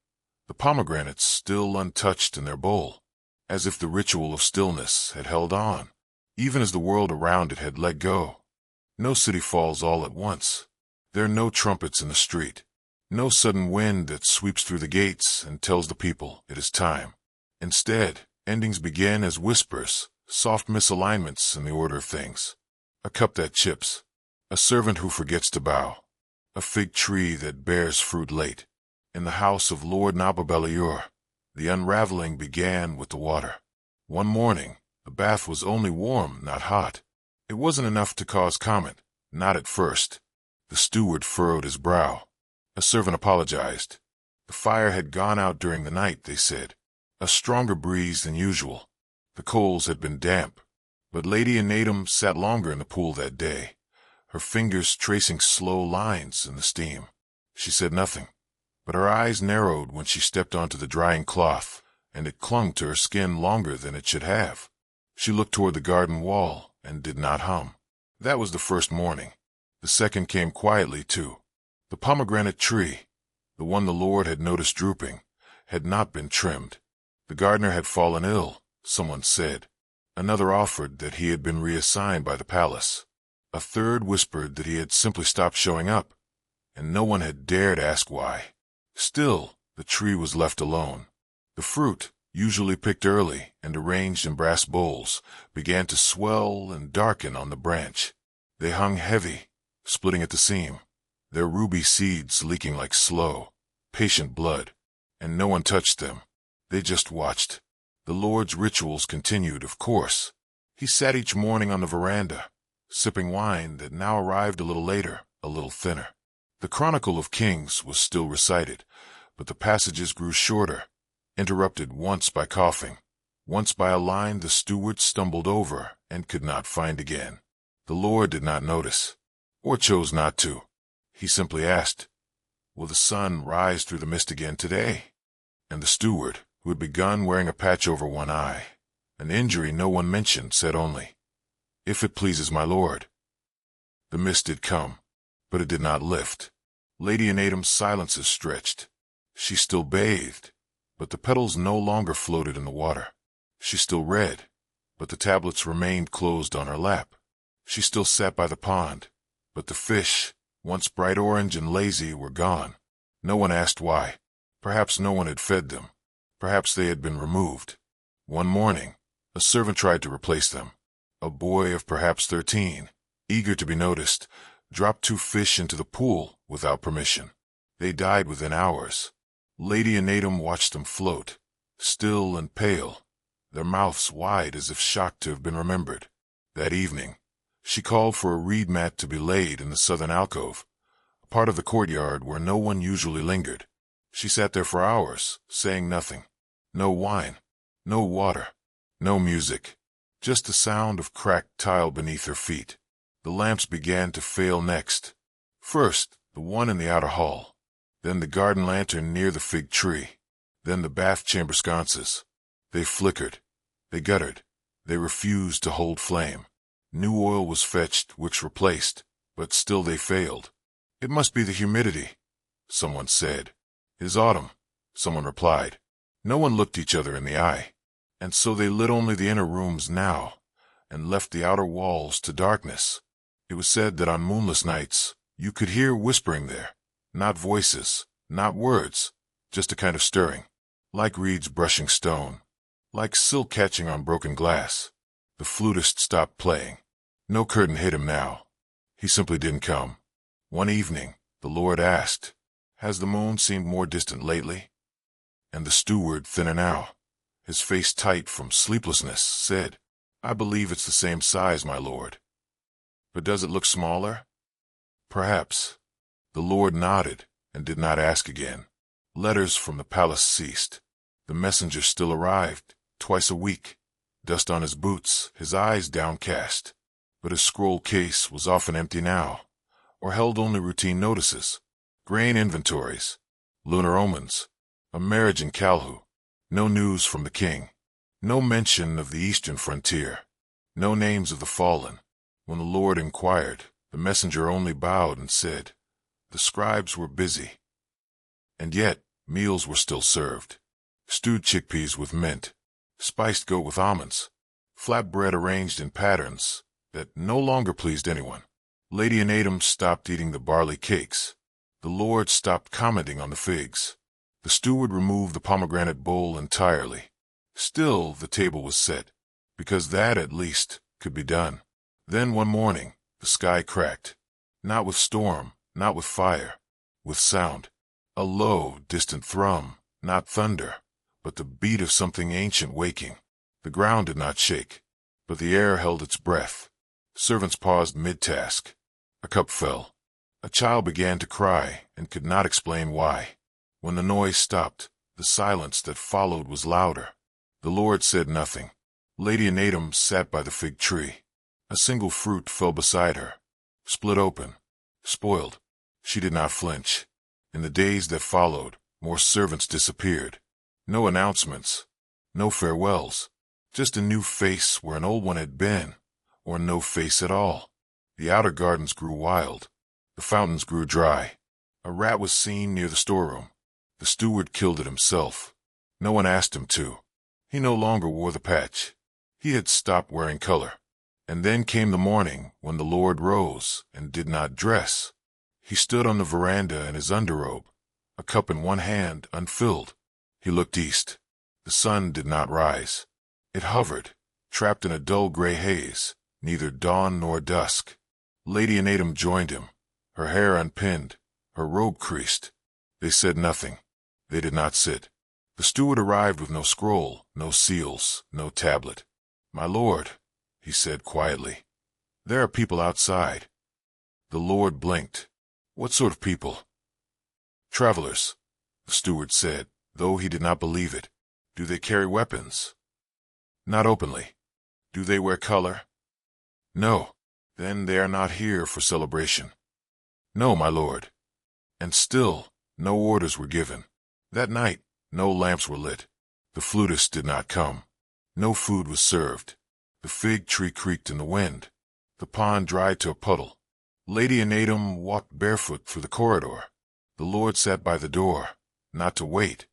the pomegranates still untouched in their bowl, as if the ritual of stillness had held on, even as the world around it had let go. No city falls all at once. There are no trumpets in the street, no sudden wind that sweeps through the gates and tells the people it is time. Instead, endings begin as whispers, soft misalignments in the order of things. A cup that chips, a servant who forgets to bow, a fig tree that bears fruit late. In the house of Lord Nababeliur, the unraveling began with the water. One morning, the bath was only warm, not hot. It wasn't enough to cause comment, not at first. The steward furrowed his brow. A servant apologized. The fire had gone out during the night, they said. A stronger breeze than usual. The coals had been damp. But Lady Anadem sat longer in the pool that day, her fingers tracing slow lines in the steam. She said nothing, but her eyes narrowed when she stepped onto the drying cloth, and it clung to her skin longer than it should have. She looked toward the garden wall and did not hum. That was the first morning. The second came quietly, too. The pomegranate tree, the one the Lord had noticed drooping, had not been trimmed. The gardener had fallen ill, someone said. Another offered that he had been reassigned by the palace. A third whispered that he had simply stopped showing up, and no one had dared ask why. Still, the tree was left alone. The fruit, usually picked early and arranged in brass bowls, began to swell and darken on the branch. They hung heavy, splitting at the seam, their ruby seeds leaking like slow, patient blood, and no one touched them. They just watched. The Lord's rituals continued, of course. He sat each morning on the veranda, sipping wine that now arrived a little later, a little thinner. The Chronicle of Kings was still recited, but the passages grew shorter, interrupted once by coughing, once by a line the steward stumbled over and could not find again. The Lord did not notice, or chose not to. He simply asked, "Will the sun rise through the mist again today?" And the steward, who had begun wearing a patch over one eye, an injury no one mentioned, said only, "If it pleases my lord." The mist did come, but it did not lift. Lady Anadem's silences stretched. She still bathed, but the petals no longer floated in the water. She still read, but the tablets remained closed on her lap. She still sat by the pond, but the fish, once bright orange and lazy, were gone. No one asked why. Perhaps no one had fed them. Perhaps they had been removed. One morning, a servant tried to replace them. A boy of perhaps 13, eager to be noticed, dropped 2 fish into the pool without permission. They died within hours. Lady Anadem watched them float, still and pale, their mouths wide as if shocked to have been remembered. That evening, she called for a reed mat to be laid in the southern alcove, a part of the courtyard where no one usually lingered. She sat there for hours, saying nothing. No wine, no water, no music, just the sound of cracked tile beneath her feet. The lamps began to fail next. First, the one in the outer hall, then the garden lantern near the fig tree, then the bath chamber sconces. They flickered, they guttered, they refused to hold flame. New oil was fetched, which replaced, but still they failed. It must be the humidity, someone said. Is autumn, someone replied. No one looked each other in the eye, and so they lit only the inner rooms now, and left the outer walls to darkness. It was said that on moonless nights you could hear whispering there, not voices, not words, just a kind of stirring, like reeds brushing stone, like silk catching on broken glass. The flutist stopped playing. No curtain hid him now. He simply didn't come. One evening, the Lord asked, "Has the moon seemed more distant lately?" And the steward, thinner now, his face tight from sleeplessness, said, "I believe it's the same size, my lord." "But does it look smaller?" "Perhaps." The Lord nodded and did not ask again. Letters from the palace ceased. The messenger still arrived, twice a week, dust on his boots, his eyes downcast. But his scroll case was often empty now, or held only routine notices, grain inventories, lunar omens, a marriage in Calhu. No news from the king, no mention of the eastern frontier, no names of the fallen. When the Lord inquired, the messenger only bowed and said, "The scribes were busy." And yet, meals were still served. Stewed chickpeas with mint, spiced goat with almonds, flatbread arranged in patterns that no longer pleased anyone. Lady Anadam stopped eating the barley cakes. The Lord stopped commenting on the figs. The steward removed the pomegranate bowl entirely. Still, the table was set, because that, at least, could be done. Then one morning, the sky cracked. Not with storm, not with fire, with sound. A low, distant thrum, not thunder, but the beat of something ancient waking. The ground did not shake, but the air held its breath. Servants paused mid-task. A cup fell. A child began to cry and could not explain why. When the noise stopped, the silence that followed was louder. The Lord said nothing. Lady Anadam sat by the fig tree. A single fruit fell beside her, split open, spoiled. She did not flinch. In the days that followed, more servants disappeared. No announcements, no farewells, just a new face where an old one had been, or no face at all. The outer gardens grew wild. The fountains grew dry. A rat was seen near the storeroom. The steward killed it himself. No one asked him to. He no longer wore the patch. He had stopped wearing color. And then came the morning when the Lord rose and did not dress. He stood on the veranda in his underrobe, a cup in one hand, unfilled. He looked east. The sun did not rise. It hovered, trapped in a dull gray haze, neither dawn nor dusk. Lady Anadam joined him, her hair unpinned, her robe creased. They said nothing. They did not sit. The steward arrived with no scroll, no seals, no tablet. "My lord," he said quietly, "there are people outside." The Lord blinked. "What sort of people?" "Travelers," the steward said, though he did not believe it. "Do they carry weapons?" "Not openly." "Do they wear color?" "No." "Then they are not here for celebration." "No, my lord." And still, no orders were given. That night, no lamps were lit. The flutist did not come. No food was served. The fig tree creaked in the wind. The pond dried to a puddle. Lady Anadam walked barefoot through the corridor. The Lord sat by the door, not to wait,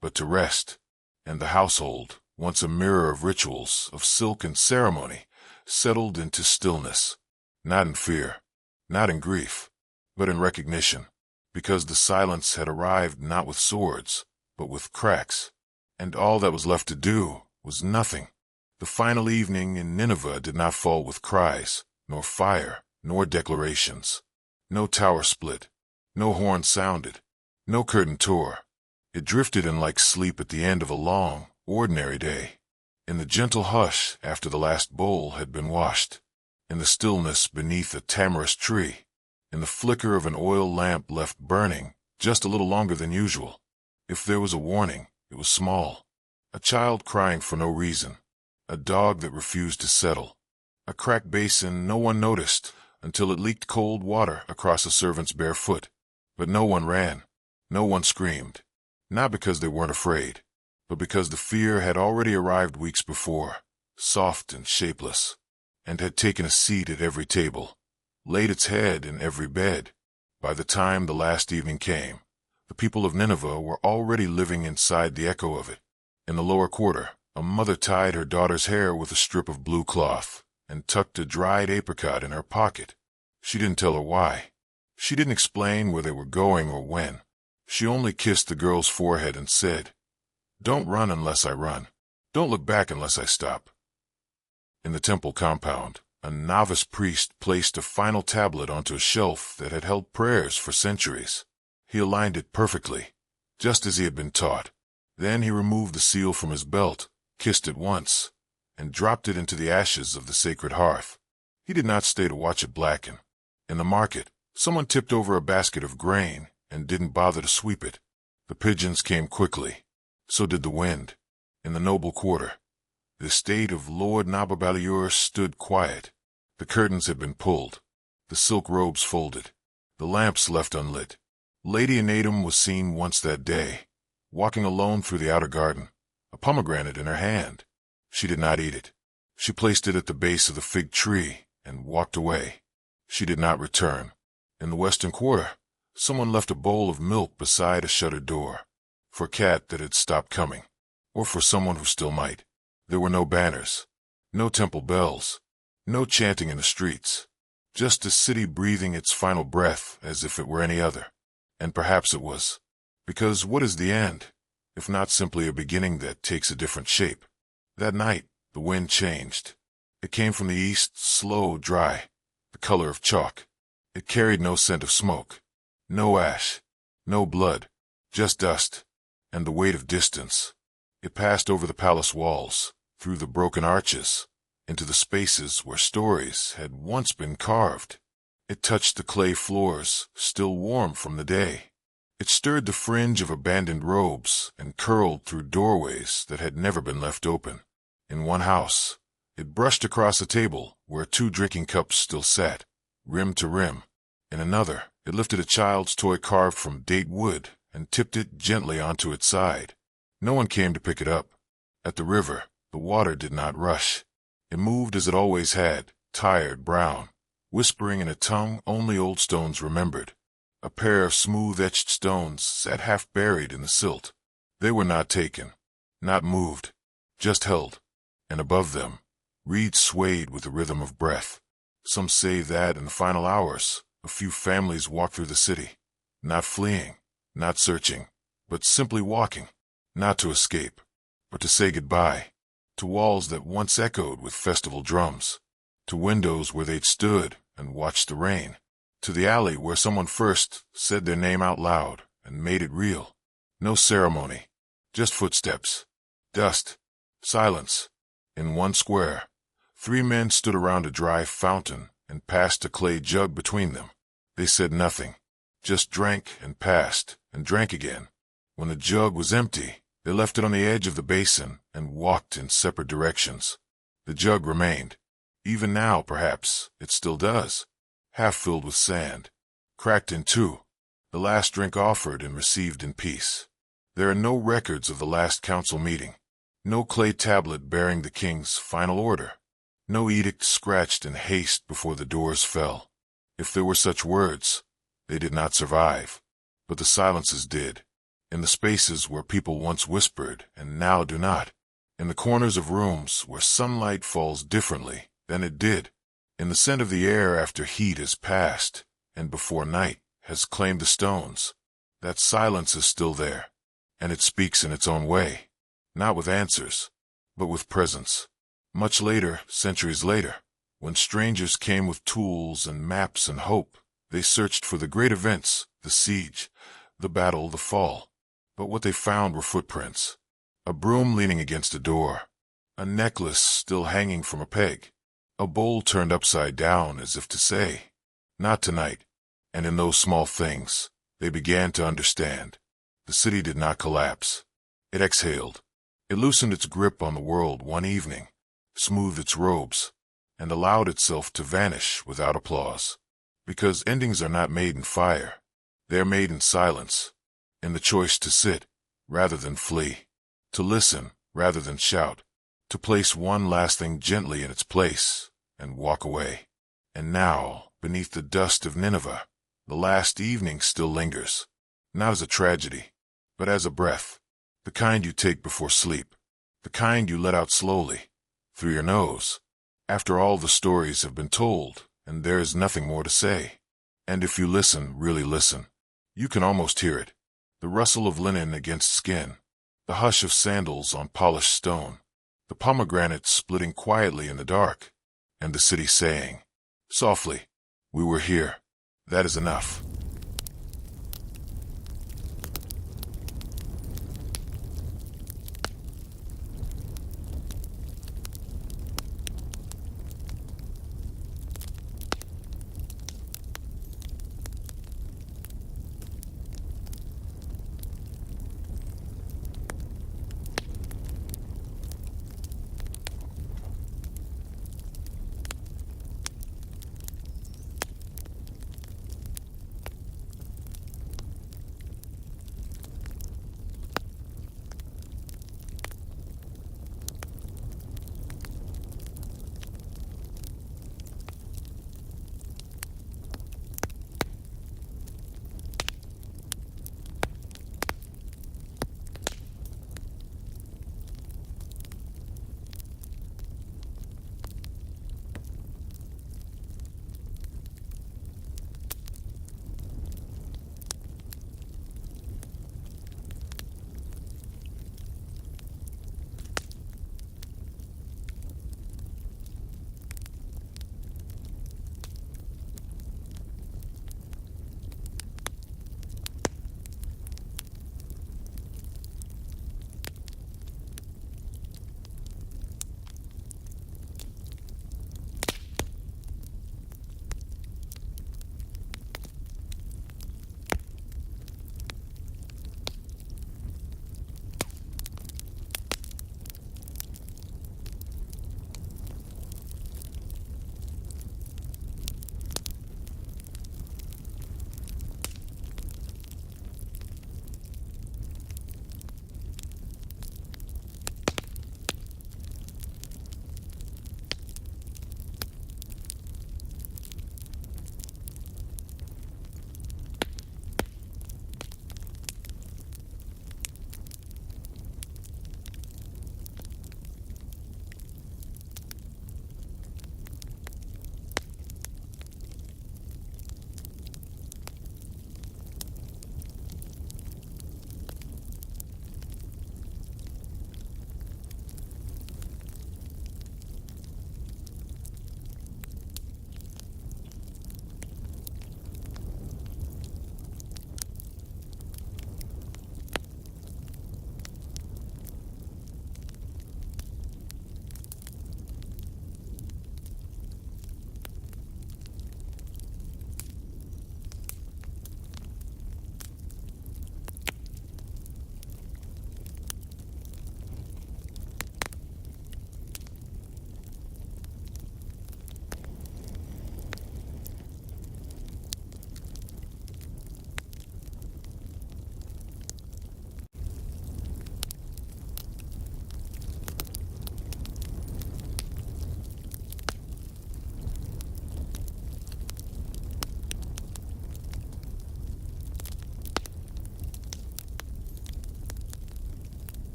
but to rest. And the household, once a mirror of rituals, of silk and ceremony, settled into stillness. Not in fear, not in grief, but in recognition, because the silence had arrived not with swords, but with cracks. And all that was left to do was nothing. The final evening in Nineveh did not fall with cries, nor fire, nor declarations. No tower split, no horn sounded, no curtain tore. It drifted in like sleep at the end of a long, ordinary day. In the gentle hush after the last bowl had been washed. In the stillness beneath a tamarisk tree. In the flicker of an oil lamp left burning just a little longer than usual. If there was a warning, it was small. A child crying for no reason. A dog that refused to settle. A cracked basin no one noticed until it leaked cold water across a servant's bare foot. But no one ran. No one screamed. Not because they weren't afraid, but because the fear had already arrived weeks before, soft and shapeless, and had taken a seat at every table, laid its head in every bed. By the time the last evening came, the people of Nineveh were already living inside the echo of it. In the lower quarter, a mother tied her daughter's hair with a strip of blue cloth and tucked a dried apricot in her pocket. She didn't tell her why. She didn't explain where they were going or when. She only kissed the girl's forehead and said, "Don't run unless I run. Don't look back unless I stop." In the temple compound, a novice priest placed a final tablet onto a shelf that had held prayers for centuries. He aligned it perfectly, just as he had been taught. Then he removed the seal from his belt, kissed it once, and dropped it into the ashes of the sacred hearth. He did not stay to watch it blacken. In the market, someone tipped over a basket of grain and didn't bother to sweep it. The pigeons came quickly. So did the wind. In the noble quarter, the estate of Lord Nababaliur stood quiet. The curtains had been pulled, the silk robes folded, the lamps left unlit. Lady Anadam was seen once that day, walking alone through the outer garden, a pomegranate in her hand. She did not eat it. She placed it at the base of the fig tree and walked away. She did not return. In the western quarter, someone left a bowl of milk beside a shuttered door, for a cat that had stopped coming, or for someone who still might. There were no banners, no temple bells, no chanting in the streets, just a city breathing its final breath as if it were any other. And perhaps it was. Because what is the end, if not simply a beginning that takes a different shape? That night, the wind changed. It came from the east, slow, dry, the color of chalk. It carried no scent of smoke, no ash, no blood, just dust, and the weight of distance. It passed over the palace walls, through the broken arches, into the spaces where stories had once been carved. It touched the clay floors, still warm from the day. It stirred the fringe of abandoned robes and curled through doorways that had never been left open. In one house, it brushed across a table where 2 drinking cups still sat, rim to rim. In another, it lifted a child's toy carved from date wood and tipped it gently onto its side. No one came to pick it up. At the river, the water did not rush. It moved as it always had, tired, brown, whispering in a tongue only old stones remembered. A pair of smooth-etched stones sat half buried in the silt. They were not taken, not moved, just held. And above them, reeds swayed with the rhythm of breath. Some say that in the final hours, a few families walked through the city, not fleeing, not searching, but simply walking, not to escape, but to say goodbye, to walls that once echoed with festival drums, to windows where they'd stood and watched the rain, to the alley where someone first said their name out loud and made it real. No ceremony, just footsteps, dust, silence. In one square, 3 men stood around a dry fountain and passed a clay jug between them. They said nothing, just drank and passed and drank again. When the jug was empty, they left it on the edge of the basin and walked in separate directions. The jug remained. Even now, perhaps, it still does. Half filled with sand, cracked in 2, the last drink offered and received in peace. There are no records of the last council meeting, no clay tablet bearing the king's final order, no edict scratched in haste before the doors fell. If there were such words, they did not survive, but the silences did, in the spaces where people once whispered and now do not, in the corners of rooms where sunlight falls differently than it did, in the scent of the air after heat has passed and before night has claimed the stones. That silence is still there, and it speaks in its own way, not with answers, but with presence. Much later, centuries later, when strangers came with tools and maps and hope, they searched for the great events, the siege, the battle, the fall. But what they found were footprints. A broom leaning against a door, a necklace still hanging from a peg, a bowl turned upside down as if to say, "Not tonight." And in those small things, they began to understand. The city did not collapse. It exhaled. It loosened its grip on the world one evening, smoothed its robes, and allowed itself to vanish without applause. Because endings are not made in fire. They are made in silence, in the choice to sit rather than flee, to listen rather than shout, to place one last thing gently in its place and walk away. And now, beneath the dust of Nineveh, the last evening still lingers, not as a tragedy, but as a breath, the kind you take before sleep, the kind you let out slowly, through your nose, after all the stories have been told and there is nothing more to say. And if you listen, really listen, you can almost hear it, the rustle of linen against skin, the hush of sandals on polished stone, the pomegranates splitting quietly in the dark, and the city saying, softly, "We were here. That is enough."